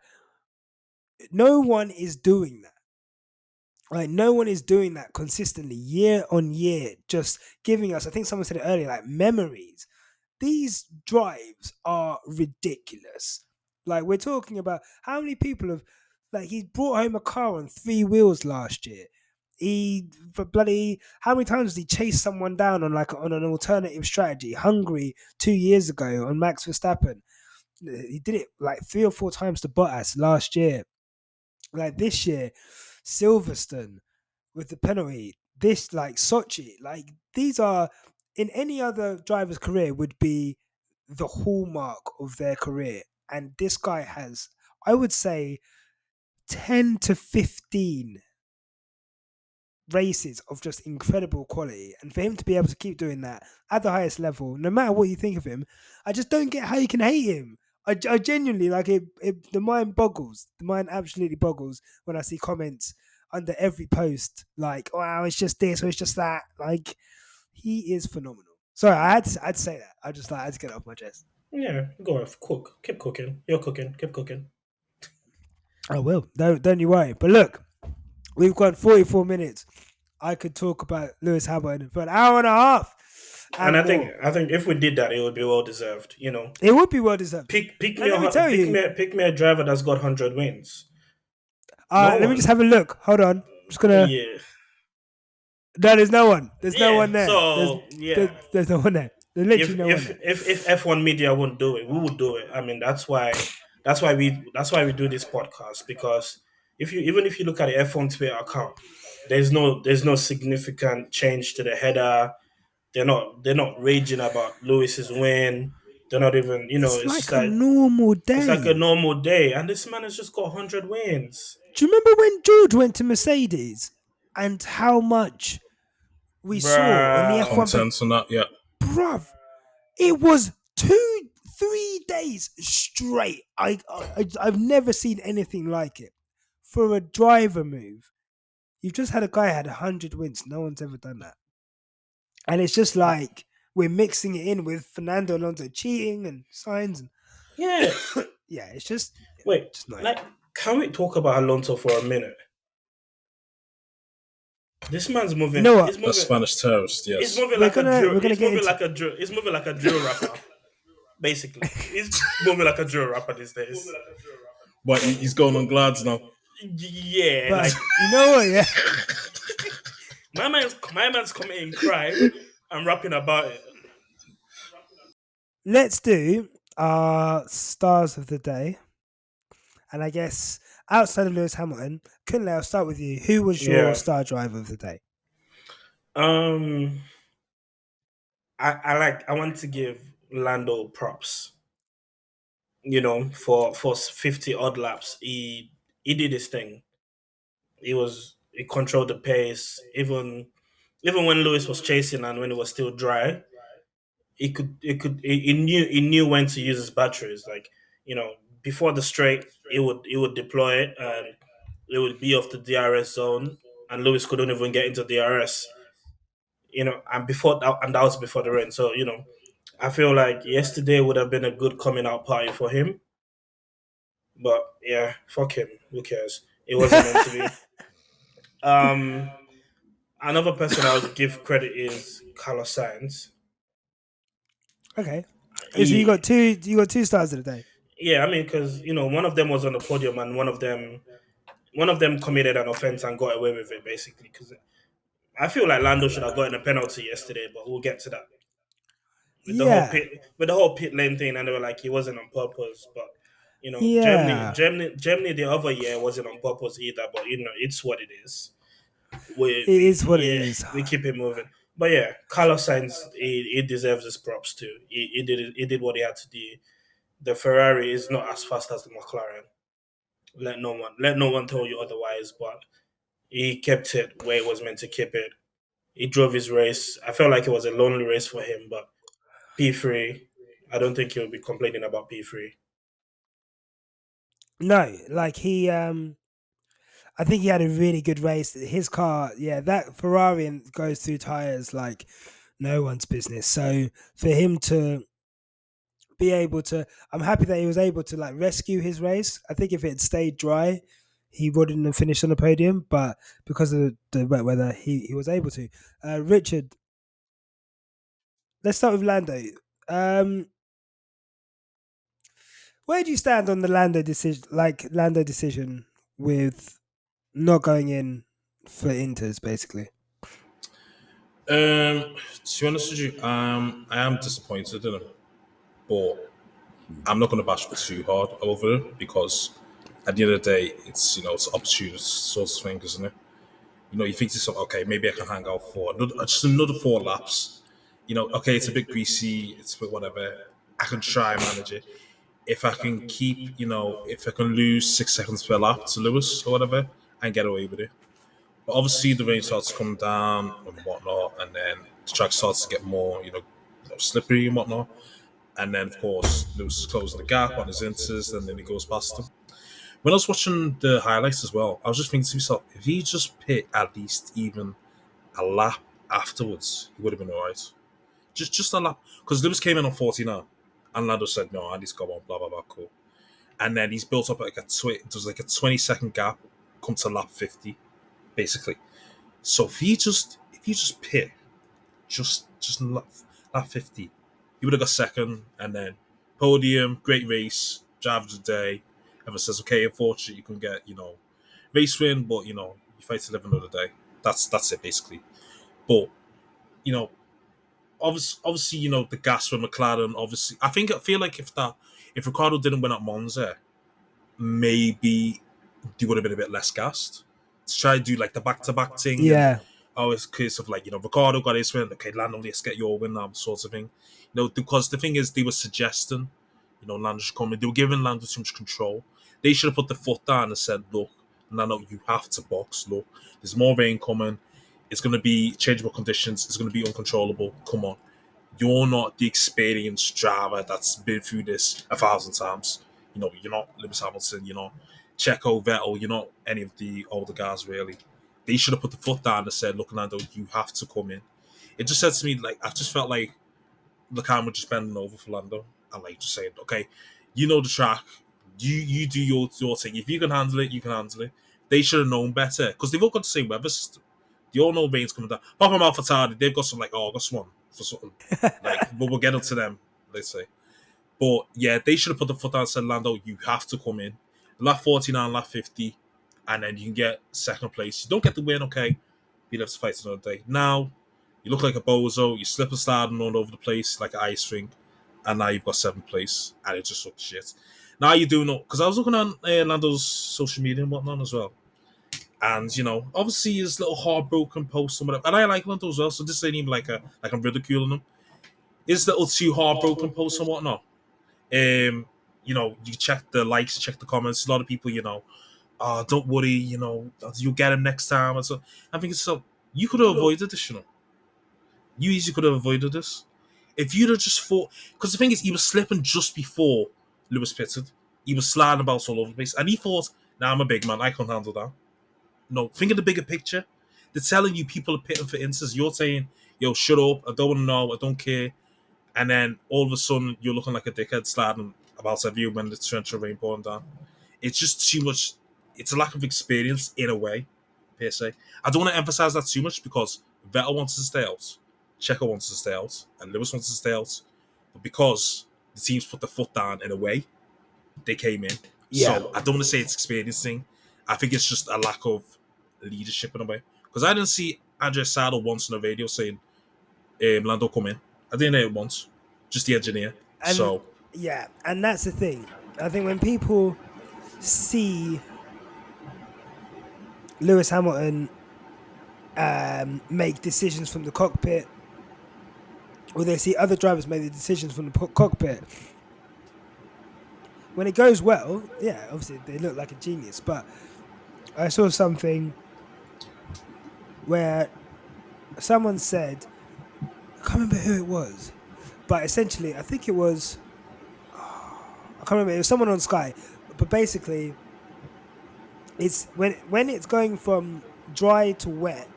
one is doing that. Like, no one is doing that consistently year on year, just giving us, I think someone said it earlier, like memories. These drives are ridiculous. Like, we're talking about how many people have, like, he brought home a car on three wheels last year. Bloody, how many times did he chase someone down on like on an alternative strategy? Hungary 2 years ago on Max Verstappen. He did it like 3 or 4 times to Bottas last year. Like this year, Silverstone with the penalty. This like Sochi, like these are in any other driver's career would be the hallmark of their career. And this guy has, I would say, 10 to 15 races of just incredible quality. And for him to be able to keep doing that at the highest level, no matter what you think of him, I just don't get how you can hate him. I genuinely like it. The mind boggles. The mind absolutely boggles when I see comments under every post like, "Wow, it's just this or it's just that." Like, he is phenomenal. Sorry, I'd say that. I had to get it off my chest. Yeah, go off, cook, keep cooking. You're cooking, keep cooking. I will. Don't you worry. But look, we've got 44 minutes. I could talk about Lewis Hamilton for an hour and a half. And I think more. if we did that, it would be well deserved. It would be well deserved. Pick And let me tell you, pick me a driver that's got 100 wins. let me just have a look. Hold on. I'm just gonna. Yeah, No, there's no one. There's no yeah. one there. So yeah, There's no one there. There's literally if no one there. if F1 media wouldn't do it, we would do it. I mean, that's why we do this podcast, because if you look at the F1 Twitter account, there's no significant change to the header. They're not raging about Lewis's win. They're not even, It's it's just like a like normal it's like a day. normal day, and this man has just got 100 wins. Do you remember when George went to Mercedes and how much we saw on the Bruh. F1? Content and that, yeah. Bruv, it was 3 days straight. I've never seen anything like it for a driver move. You've just had a guy who had 100 wins. No one's ever done that, and it's just like we're mixing it in with Fernando Alonso cheating and signs, and Yeah. yeah, it's just Wait, not. like, can we talk about Alonso for a minute? This man's moving. You know what? He's The moving. Spanish terrorist, He's yes. moving We're like gonna- a drill. we're gonna He's get moving into- like a drill. He's moving like a drill rapper. Basically, he's moving like a drill rapper these days. But he's going on glads now. Yeah, But like you know what? Yeah, my man's committing crime and rapping about it. let's do our stars of the day, and I guess outside of Lewis Hamilton, Kunle, I'll start with you. Who was your Yeah. star driver of the day? Um, I want to give Lando props. For 50 odd laps, he did his thing. He controlled the pace, even when Lewis was chasing and when it was still dry. He knew when to use his batteries. Like, before the straight, he would deploy it, and it would be off the DRS zone, and Lewis couldn't even get into DRS. And that was before the rain. So, I feel like yesterday would have been a good coming out party for him. But yeah, fuck him. Who cares? It wasn't meant to be. Um, Another person I would give credit is Carlos Sainz. Okay, so you He, got two. You got two stars of the day. yeah, I mean, because one of them was on the podium, and one of them committed an offense and got away with it, basically. Because I feel like Lando should have gotten a penalty yesterday, but we'll get to that. Yeah, With the whole pit lane thing, and they were like, he wasn't on purpose. But Germany, yeah. Germany, the other year wasn't on purpose either. But it's what it is. It is what it is. We keep it moving. But yeah, Carlos Sainz, he deserves his props too. He did what he had to do. The Ferrari is not as fast as the McLaren. Let no one tell you otherwise. But he kept it where it was meant to keep it. He drove his race. I felt like it was a lonely race for him, but P3, I don't think he'll be complaining about P3. No, like he. I think he had a really good race. His car, yeah, that Ferrari goes through tires like no one's business. So for him to be able to, I'm happy that he was able to like rescue his race. I think if it had stayed dry, he wouldn't have finished on the podium. But because of the wet weather, he was able to. Richard, let's start with Lando. Um, where do you stand on the Lando decision? Like Lando decision with not going in for Inters, basically. To be honest with you, I am disappointed in him, but I'm not going to bash too hard over it because at the end of the day, it's opportunity sort of thing, isn't it? You think to yourself, okay, maybe I can hang out for just another 4 laps. Okay, it's a bit greasy, it's a bit whatever. I can try and manage it. If I can if I can lose 6 seconds per lap to Lewis or whatever and get away with it. But obviously the rain starts to come down and whatnot, and then the track starts to get more, slippery and whatnot. And then, of course, Lewis is closing the gap on his inters, and then he goes past him. When I was watching the highlights as well, I was just thinking to myself, if he just pit at least even a lap afterwards, he would have been all right. Just a lap. Because Lewis came in on 49, and Lando said, no, I need to go on, blah, blah, blah, cool. And then he's built up there's like a 20-second gap, come to lap 50, basically. So if you just pit, just lap 50, he would have got second, and then podium, great race, driver of the day. Everyone says, okay, unfortunately, you can get, race win, but, you fight to live another day. That's it, basically. But, you know, obviously, the gas for McLaren, obviously. I feel like if Ricardo didn't win at Monza, maybe they would have been a bit less gassed. To try to do, like, the back-to-back thing. Yeah. It's a case of, like, Ricardo got his win. Okay, Lando, let's get your win now, sort of thing. Because the thing is, they were suggesting, Lando should come in. They were giving Lando too much control. They should have put the foot down and said, look, Lando, you have to box. Look, there's more rain coming. It's going to be changeable conditions. It's going to be uncontrollable. Come on. You're not the experienced driver that's been through this 1,000 times. You're not Lewis Hamilton. You're not Checo, Vettel. You're not any of the older guys, really. They should have put the foot down and said, look, Lando, you have to come in. It just said to me, like, I just felt like the camera just bending over for Lando and, like, just saying, okay, the track. You do your thing. If you can handle it, you can handle it. They should have known better because they've all got the same weather system. They all know rain's coming down. Apart from Alpha Tauri, they've got some, like, August one for something. Like, but we'll get up to them, let's say. But yeah, they should have put the foot down and said, Lando, you have to come in. Lap 49, lap 50, and then you can get second place. You don't get the win, okay. You'll have to fight another day. Now, you look like a bozo, you slip and slide all over the place like an ice rink, and now you've got 7th place, and it just looks shit. Now you do know, because I was looking on Lando's social media and whatnot as well. And, obviously his little heartbroken post and whatever. And I like Lando as well, so this ain't even like I'm ridiculing him. His little 2 heartbroken posts and whatnot. You check the likes, check the comments. A lot of people, don't worry, you'll get him next time. And so I think you could have avoided this, You easily could have avoided this. If you'd have just fought, because the thing is, he was slipping just before Lewis pitted. He was sliding about all over the place. And he thought, nah, I'm a big man, I can't handle that. No, think of the bigger picture. They're telling you people are pitting for inters. You're saying, yo, shut up, I don't want to know, I don't care. And then all of a sudden, you're looking like a dickhead sliding about every when the torrential rain pouring down. It's just too much. It's a lack of experience in a way, per se. I don't want to emphasize that too much because Vettel wants to stay out, Checo wants to stay out, and Lewis wants to stay out. But because the teams put the foot down in a way, they came in. Yeah. So I don't want to say it's experience thing. I think it's just a lack of leadership in a way. Because I didn't see Andrea Saddle once on the radio saying, Lando, come in. I didn't hear it once. Just the engineer. And, yeah, and that's the thing. I think when people see Lewis Hamilton make decisions from the cockpit, or they see other drivers make the decisions from the cockpit, when it goes well, yeah, obviously they look like a genius. But I saw something where someone said, I can't remember who it was, but essentially, I think it was, I can't remember, it was someone on Sky, but basically, it's when it's going from dry to wet,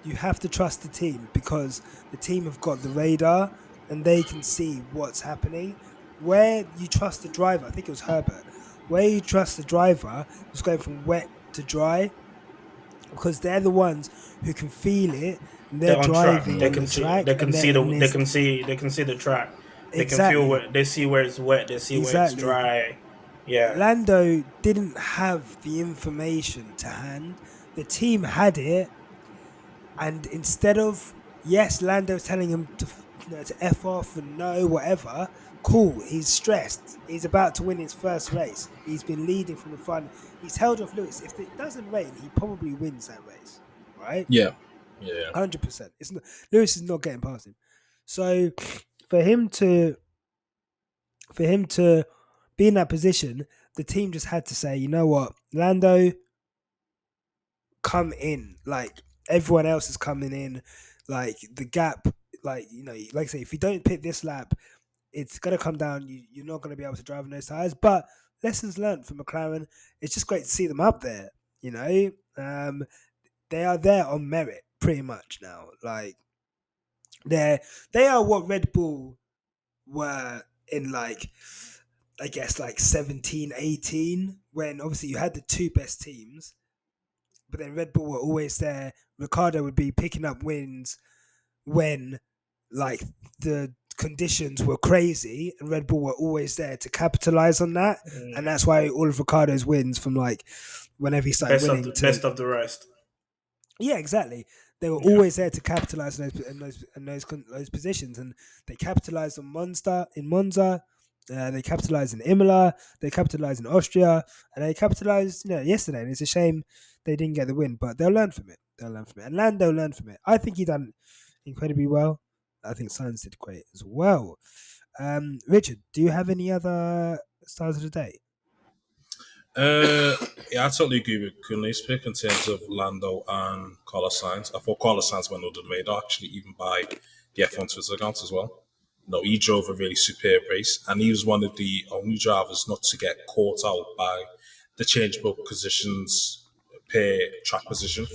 you have to trust the team because the team have got the radar and they can see what's happening. Where you trust the driver, I think it was Herbert, where you trust the driver is going from wet to dry because they're the ones who can feel it. And they're driving on the track. They can see the track. They can feel where they see where it's wet. They see where it's dry. Yeah. Lando didn't have the information to hand the team had it, and instead of yes, Lando's telling him to to f off and no whatever. Cool, he's stressed. He's about to win his first race. He's been leading from the front. He's held off Lewis. If it doesn't rain, he probably wins that race, right? Yeah. Yeah. 100%. It's not, Lewis is not getting past him. So for him to be in that position, the team just had to say, you know what, Lando, come in. Like everyone else is coming in. Like the gap, like like I say, if you don't pick this lap, it's gonna come down. You're not gonna be able to drive on those tires. But lessons learned from McLaren. It's just great to see them up there. They are there on merit pretty much now. Like they are what Red Bull were in, like, I guess like 17, 18, when obviously you had the two best teams, but then Red Bull were always there. Ricardo would be picking up wins when like the conditions were crazy, and Red Bull were always there to capitalize on that. And that's why all of Ricardo's wins from like whenever he started winning best of the rest. Yeah, exactly. They were always there to capitalize on those positions, and they capitalized on Monza. They capitalized in Imola. They capitalized in Austria, and they capitalized yesterday. And it's a shame they didn't get the win, but they'll learn from it. And Lando learned from it. I think he done incredibly well. I think Sainz did great as well. Richard, do you have any other stars of the day? Yeah, I totally agree with Kunle's pick in terms of Lando and Carlos Sainz. I thought Carlos Sainz went under the radar, actually, even by the F1 Twitter account as well. He drove a really superb race, and he was one of the only drivers not to get caught out by the changeable positions per track position.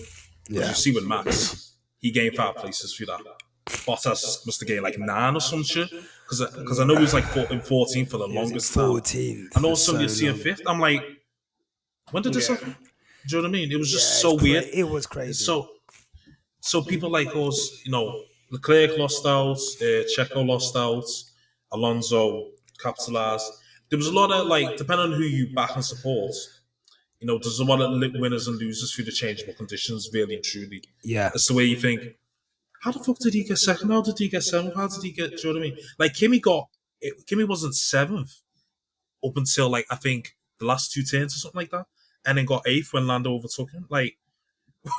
Because you see with Max, he gained 5 places through that. Bottas must have gained like 9 or some shit. Because I know he was like 14 for the longest time. 14. And also you see a 5th. I'm like, when did this happen? Do you know what I mean? It was just so weird. It was crazy. So people like us, Leclerc lost out, Checo lost out, Alonso capitalized. There was a lot of, like, depending on who you back and support, there's a lot of winners and losers through the changeable conditions, really and truly. Yeah. That's the way you think, how the fuck did he get second? How did he get 7th? How did he get, do you know what I mean? Like, Kimi wasn't 7th up until, like, I think the last 2 turns or something like that, and then got 8th when Lando overtook him. Like,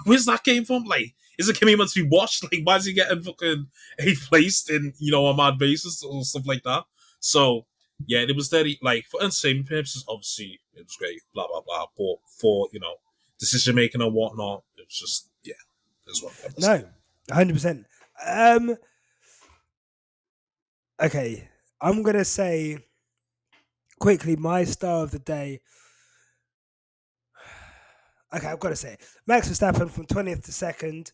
where's that came from? Like, is it Kimi meant to be watched? Like, why is he getting fucking 8th placed in, a mad basis or stuff like that? So, yeah, it was very, like, for entertainment purposes, obviously, it was great, blah, blah, blah. But for, decision making and whatnot, it was just, yeah, it was one of No, 100%. Okay, I'm going to say quickly my star of the day. Okay, I've got to say it. Max Verstappen from 20th to 2nd.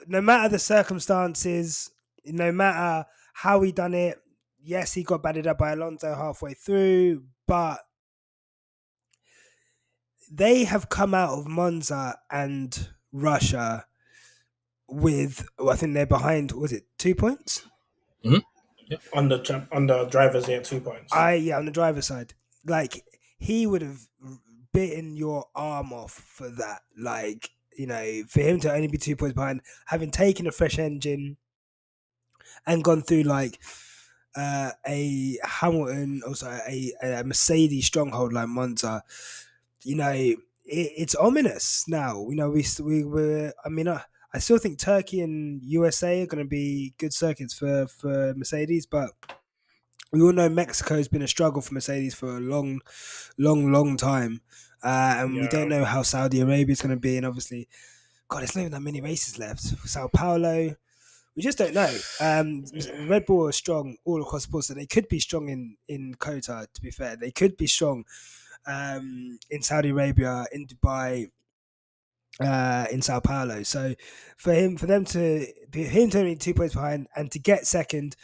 No matter the circumstances, no matter how he done it, yes, he got batted up by Alonso halfway through, but they have come out of Monza and Russia with, I think they're behind, was it 2 points? Mm-hmm. Yeah. On the driver's, 2 points. On the driver's side. Like, he would have bitten your arm off for that. Like, for him to only be 2 points behind, having taken a fresh engine and gone through like a Hamilton, also a Mercedes stronghold like Monza, it's ominous now. We were. I mean, I still think Turkey and USA are going to be good circuits for Mercedes, but we all know Mexico's been a struggle for Mercedes for a long time. And we don't know how Saudi Arabia is going to be. And obviously, God, there's not even that many races left. Sao Paulo, we just don't know. Red Bull are strong all across the board, so they could be strong in Qatar, to be fair. They could be strong in Saudi Arabia, in Dubai, in Sao Paulo. So for him to only 2 points behind and to get second,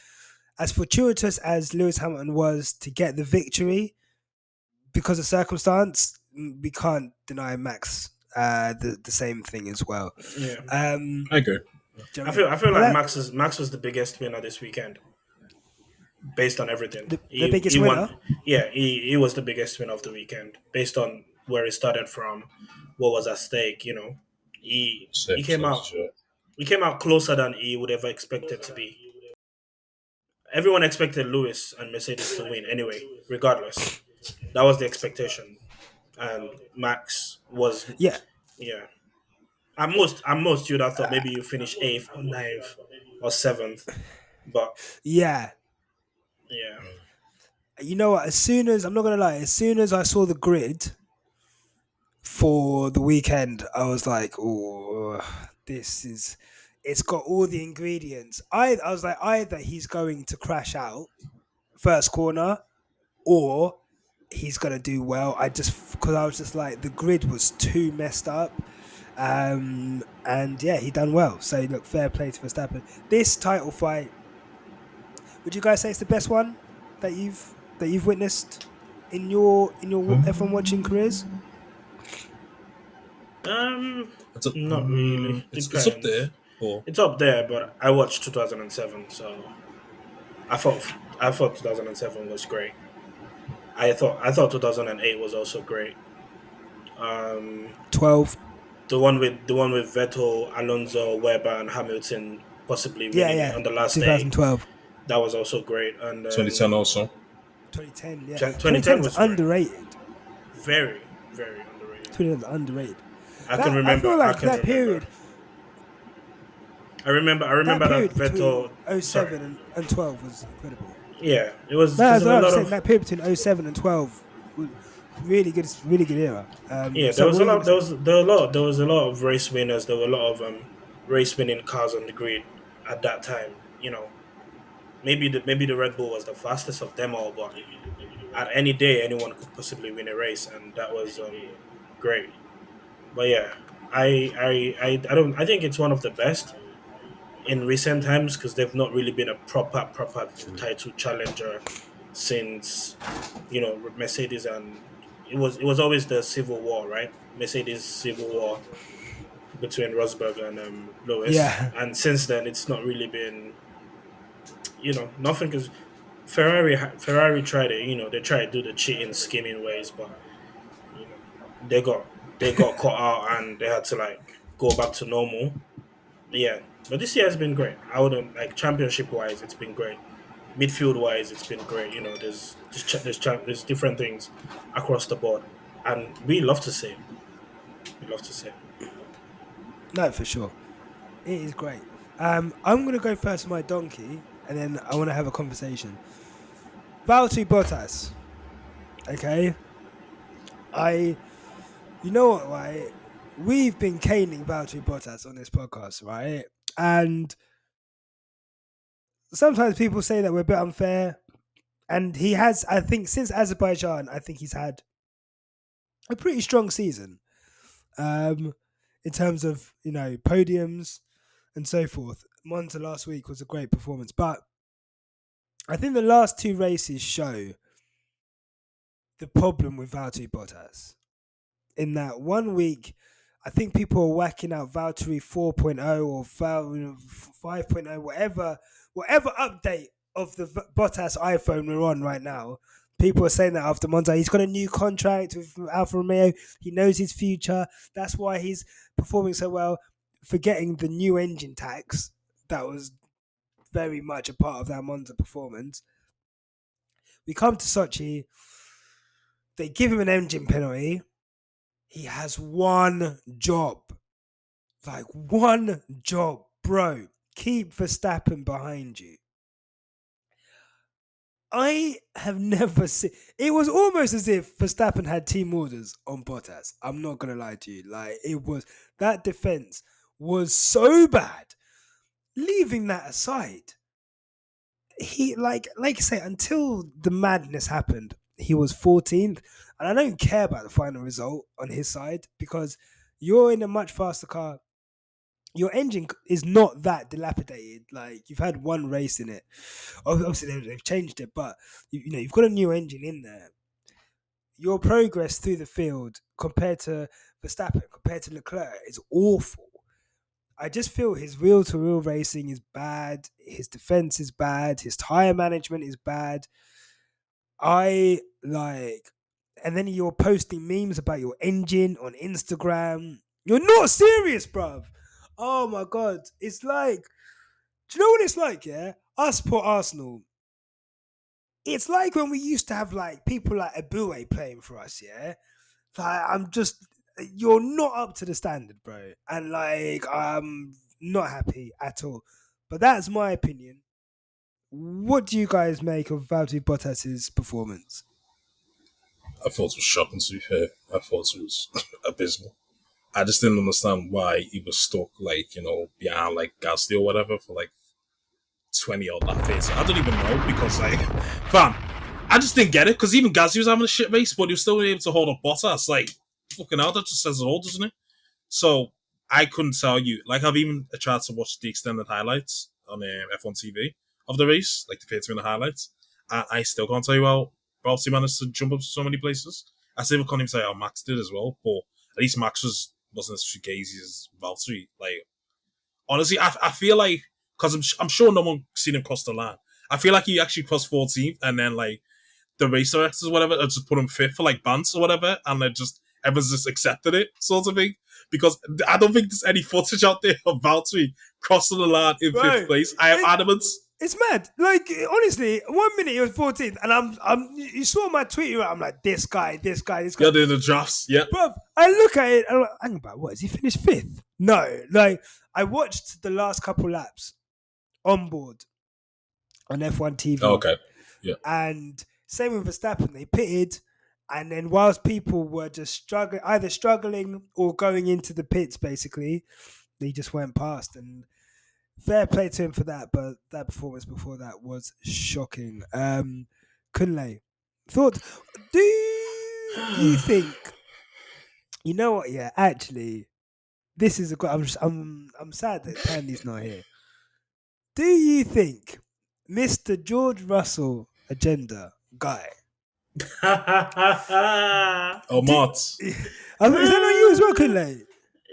as fortuitous as Lewis Hamilton was to get the victory, because of circumstance, we can't deny Max the same thing as well. Yeah, I agree. I feel like Max was the biggest winner this weekend, based on everything. The biggest winner. He was the biggest winner of the weekend, based on where he started from, what was at stake. He Six, came that's out sure. he came out closer than he would ever expected to be. Everyone expected Lewis and Mercedes to win anyway, regardless. That was the expectation, and Max was, Yeah, yeah. At most, you'd have thought maybe you finish eighth or ninth or seventh, but yeah. yeah. You know what? As soon as I'm not gonna lie, as soon as I saw the grid for the weekend, I was like, "Oh, this is." It's got all the ingredients. I was like, either he's going to crash out first corner, or he's gonna do well. I just because I was just like the grid was too messed up, and yeah, he done well. So look, fair play to Verstappen. This title fight, would you guys say it's the best one that you've witnessed in your F1 watching careers? Um, It's, a, Not really. it's up Depends. there. But It's up there, but I watched 2007, so I thought 2007 was great. I thought 2008 was also great. Um, 12. the one with Vettel, Alonso, Weber, and Hamilton possibly Yeah, winning it yeah. on the last day. 2012. That was also great, and 2010 also. 2010. Yeah. 2010 2010 is was great. underrated. Very, very underrated. 2010 is underrated. I can That I remember. feel I like can that remember. period. I remember. I That remember that period between Vettel. Sorry. '07 and 12 was incredible. Yeah, it was No, because as of a I was lot saying, of. that period between '07 and 12 was really good era. Yeah, there So was what a were you lot. gonna say? There was a lot of race winners. There were a lot of race winning cars on the grid at that time. Maybe the Red Bull was the fastest of them all, but at any day anyone could possibly win a race, and that was great. But yeah, I don't. I think it's one of the best in recent times because they've not really been a proper title challenger since Mercedes, and it was always the civil war, right? Mercedes civil war between Rosberg and Lewis, Yeah. and since then it's not really been nothing because Ferrari tried it. They tried to do the cheating, scheming ways, but you know they got caught out and they had to like go back to normal. Yeah, but this year has been great. I wouldn't like championship wise, it's been great. Midfield wise, it's been great. There's different things across the board, and we love to see it. We love to see it. No, for sure. It is great. I'm gonna go first with my donkey, and then I want to have a conversation. Valtteri Bottas. Okay. You know what, right? We've been caning Valtteri Bottas on this podcast, right? And sometimes people say that we're a bit unfair. And he has, I think, since Azerbaijan, I think he's had a pretty strong season in terms of, podiums and so forth. Monza last week was a great performance. But I think the last two races show the problem with Valtteri Bottas. In that one week, I think people are whacking out Valtteri 4.0 or 5.0, whatever update of the Bottas iPhone we're on right now. People are saying that after Monza, he's got a new contract with Alfa Romeo. He knows his future. That's why he's performing so well. Forgetting the new engine tax that was very much a part of that Monza performance. We come to Sochi. They give him an engine penalty. He has one job. Like one job, bro. Keep Verstappen behind you. I have never seen. It was almost as if Verstappen had team orders on Bottas. I'm not gonna lie to you. Like it was that defense was so bad. Leaving that aside, he like I say, until the madness happened, he was 14th, and I don't care about the final result on his side because you're in a much faster car. Your engine is not that dilapidated. Like you've had one race in it. Obviously, they've changed it, but you've got a new engine in there. Your progress through the field compared to Verstappen, compared to Leclerc, is awful. I just feel his wheel to wheel racing is bad. His defense is bad. His tire management is bad. I like and then you're posting memes about your engine on Instagram. You're not serious, bruv. Oh my god. It's like, do you know what it's like, yeah? Us for Arsenal. It's like when we used to have like people like Abue playing for us, yeah? Like I'm just you're not up to the standard, bro. And like I'm not happy at all. But that's my opinion. What do you guys make of Valtteri Bottas's performance? I thought it was shocking, to be fair. I thought it was abysmal. I just didn't understand why he was stuck, like, behind, like, Gasly or whatever for, like, 20 odd lap phase. I don't even know because, like, fam, I just didn't get it because even Gasly was having a shit race, but he was still able to hold up Bottas. Like, fucking hell, that just says it all, doesn't it? So I couldn't tell you. Like, I've even tried to watch the extended highlights on F1 TV of the race, like the 30-minute highlights. And I still can't tell you how Valtteri managed to jump up so many places. I still can't even tell you how Max did as well. But at least Max wasn't as fugazi as Valtteri. Like, honestly, I feel like, because I'm sure no one seen him cross the line. I feel like he actually crossed 14th, and then like the race directors or whatever just put him fifth for like bants or whatever, and they just everyone's just accepted it, sort of thing. Because I don't think there's any footage out there of Valtteri crossing the line in fifth place. I am adamant. It's mad. Like honestly, 1 minute he was 14th, and I'm. You saw my tweet. I'm like, this guy. Yeah, they're in the drafts. Yeah, Bruv, I look at it. I'm like, hang about what? Has he finished fifth? No. Like I watched the last couple laps on board on F1 TV. oh, okay. Yeah, And same with Verstappen, they pitted, and then whilst people were just struggling or going into the pits, basically, they just went past. And fair play to him for that, but that performance before that was shocking. Kunle, thought? Do you think? You know what? Yeah, actually, this is a good. I'm sad that Thandie's not here. Do you think Mr. George Russell agenda guy? oh, Mart. Is that not you as well, Kunle?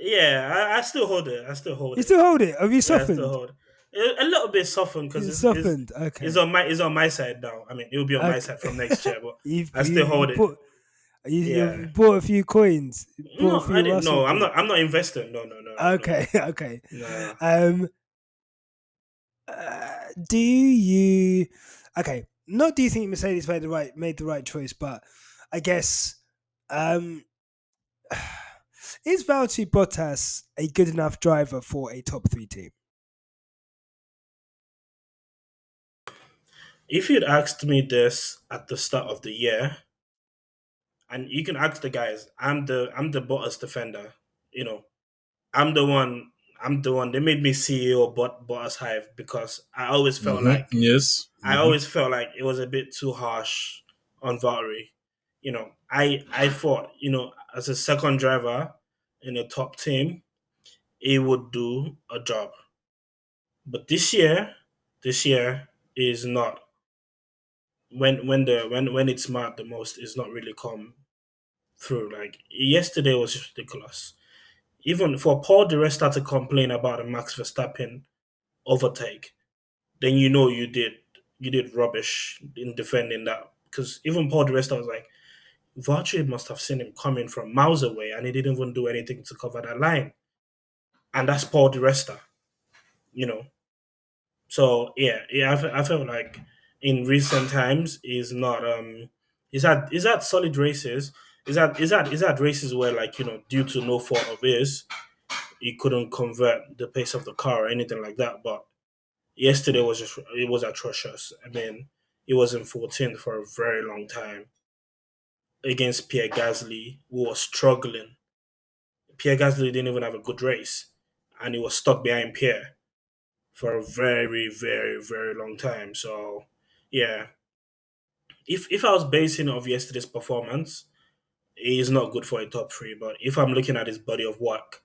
Yeah, I still hold it. I still hold You it. still hold it? Have you Yeah, I still softened? hold it. A little bit softened because It's softened. Okay. it's on my side now. I mean, it will be on my Okay. side from next year, but You've, I still hold it. You Yeah. bought a few coins. You bought No, a few I didn't. Russell No, I'm coins. not. I'm not investing. No, no, no. Okay, okay. No. Um, do you? Okay, not do you think Mercedes made the right choice, but I guess is Valtteri Bottas a good enough driver for a top 3 team? If you'd asked me this at the start of the year, and you can ask the guys, I'm the Bottas defender. You know, I'm the one. I'm the one. They made me CEO Bottas Hive because Yes. I always felt like it was a bit too harsh on Valtteri. I thought, as a second driver in a top team, he would do a job. But this year is not when it's mad the most is not really come through. Like yesterday was just ridiculous. Even for Paul de Resta to complain about a Max Verstappen overtake, then you did rubbish in defending that. Because even Paul de Resta was like, Valtteri must have seen him coming from miles away, and he didn't even do anything to cover that line. And that's Paul de Resta, you know. So yeah, I felt like in recent times he's not he's had solid races. Is that races where, like, due to no fault of his, he couldn't convert the pace of the car or anything like that. But yesterday it was atrocious. I mean, he was in 14th for a very long time against Pierre Gasly, who was struggling. Pierre Gasly didn't even have a good race, and he was stuck behind Pierre for a very, very, very long time. So, yeah, if I was basing it off yesterday's performance, he's not good for a top 3. But if I'm looking at his body of work,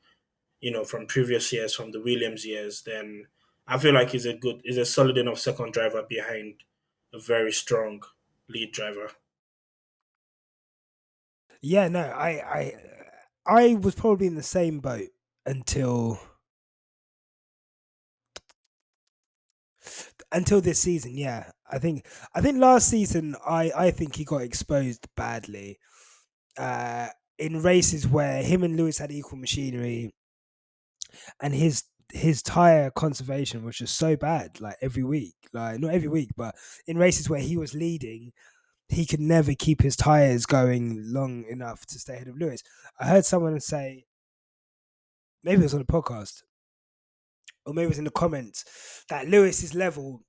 from previous years, from the Williams years, then I feel like he's a solid enough second driver behind a very strong lead driver. Yeah, no, I was probably in the same boat until this season. Yeah, I think last season I think he got exposed badly. in races where him and Lewis had equal machinery, and his tire conservation was just so bad, like every week, like not every week, but in races where he was leading, he could never keep his tires going long enough to stay ahead of Lewis. I heard someone say, maybe it was on a podcast or maybe it was in the comments, that Lewis's level,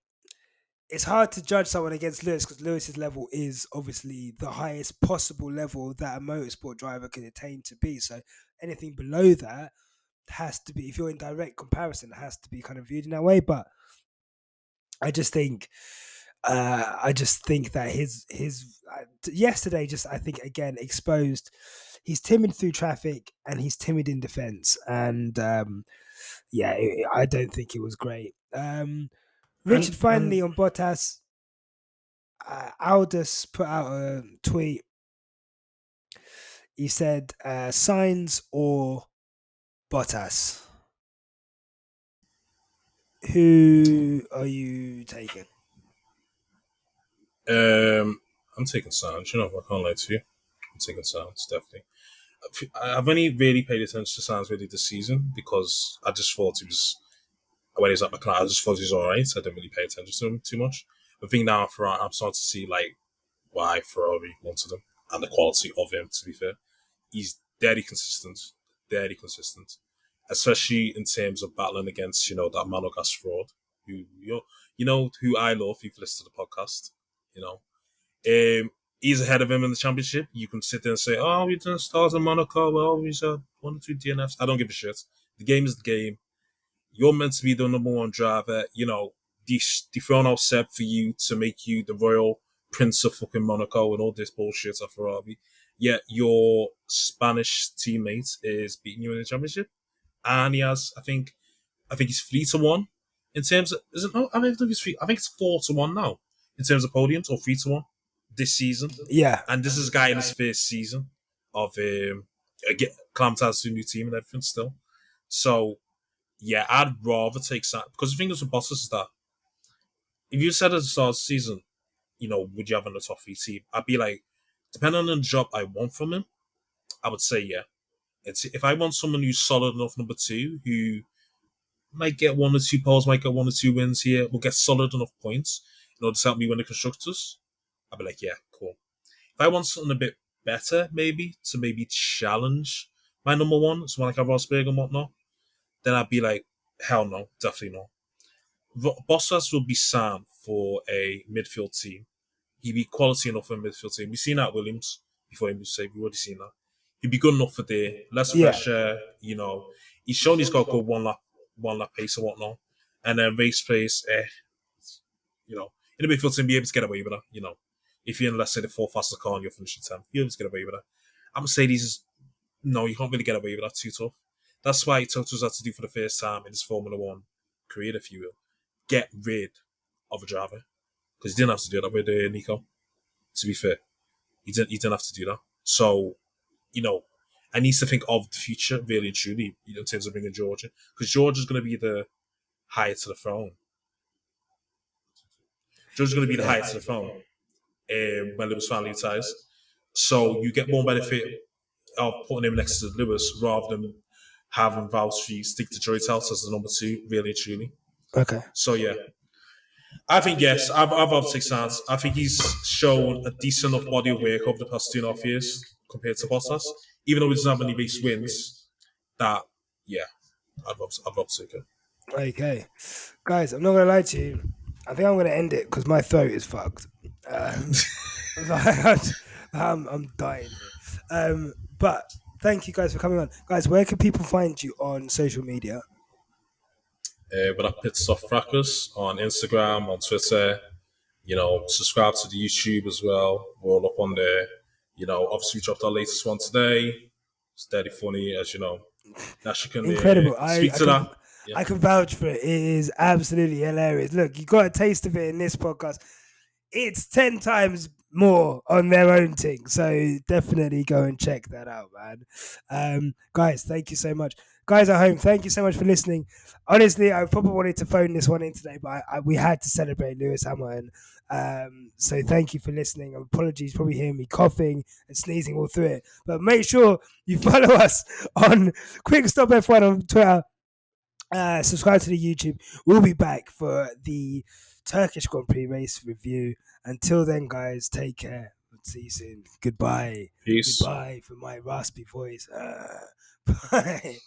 it's hard to judge someone against Lewis because Lewis's level is obviously the highest possible level that a motorsport driver can attain to be. So anything below that has to be, if you're in direct comparison, it has to be kind of viewed in that way. But I just think, that his yesterday just, I think, again exposed he's timid through traffic and he's timid in defense, and I don't think it was great. Richard finally and on Bottas. Aldous put out a tweet. He said, "Signs or Bottas? Who are you taking?" I'm taking Sounds. You know, I can't lie to you. I'm taking Sounds, definitely. I've only really paid attention to Sounds really this season because I just thought he was, when he was at McLaren, I just thought he was alright. I didn't really pay attention to him too much. I think now I'm starting to see like why Ferrari wanted him and the quality of him. To be fair, he's deadly consistent, especially in terms of battling against that monogas fraud. Who I love. You've listened to the podcast, you know. He's ahead of him in the championship. You can sit there and say, "Oh, he didn't start in Monaco. Well, he's had 1 or 2 DNFs." I don't give a shit. The game is the game. You're meant to be the number one driver. They thrown out Seb for you to make you the royal prince of fucking Monaco and all this bullshit at Ferrari. Yet your Spanish teammate is beating you in the championship, and he has, I think he's 3-1 in terms of. Is it? No, I think it's 3. I think it's 4-1 now in terms of podiums, or 3-1 this season. Yeah, And this is a guy in his first season of acclimatized to a new team and everything still. So yeah, I'd rather take Sam, because the thing is with Bottas is that if you said at the start of the season, would you have in the top 3 team? I'd be like, depending on the job I want from him, I would say yeah. If I want someone who's solid enough number 2, who might get 1 or 2 poles, might get 1 or 2 wins here, will get solid enough points in order to help me win the constructors, I'd be like, yeah, cool. If I want something a bit better, maybe to challenge my number 1, someone like a Rosberg and whatnot, then I'd be like, hell no, definitely not. Bottas will be Sam for a midfield team. He'd be quality enough for a midfield team. We've seen that Williams before he was saved. We've already seen that. He'd be good enough for there. Less pressure, He's shown he's got good one lap pace and whatnot. And then race pace, in a midfield team, be able to get away with that, If you're in, let's say, the 4th fastest car and you're finishing 10th, you're able to get away with that. I'm Mercedes is, no, you can't really get away with that too tough. That's why Toto's had to do for the first time in his Formula 1 career, if you will, get rid of a driver. Because he didn't have to do that with Nico, to be fair. He didn't have to do that. So, I need to think of the future, really and truly, in terms of bringing Georgia. Because Georgia's going to be the higher to the throne. Georgia's going to be the higher to the throne when Lewis finally retires. So you get more benefit of putting him next to Lewis rather than having Valtteri stick to Joey Telt as the number 2, really and truly. Okay. So yeah, I think yes, I've obviously Sands. I think he's shown a decent enough body of work over the past 2.5 years compared to Bottas, even though he doesn't have any race wins. That yeah, I'd love to take it. Okay, guys, I'm not gonna lie to you. I think I'm gonna end it because my throat is fucked. I'm dying. But thank you guys for coming on. Guys, where can people find you on social media? We're at Pitstop Fracas on Instagram, on Twitter. Subscribe to the YouTube as well. We're all up on there. Obviously we dropped our latest one today. It's deadly funny, as you know. Nyasha can incredible. speak to that. Yeah. I can vouch for it. It is absolutely hilarious. Look, you got a taste of it in this podcast. It's 10 times more on their own thing. So definitely go and check that out, man. Guys, thank you so much. Guys at home, thank you so much for listening. Honestly, I probably wanted to phone this one in today, but we had to celebrate Lewis Hamilton. So thank you for listening. Apologies, probably hearing me coughing and sneezing all through it. But make sure you follow us on Quick Stop F1 on Twitter. Subscribe to the YouTube. We'll be back for the Turkish Grand Prix race review. Until then, guys, take care. See you soon. Goodbye. Peace. Goodbye for my raspy voice. Bye.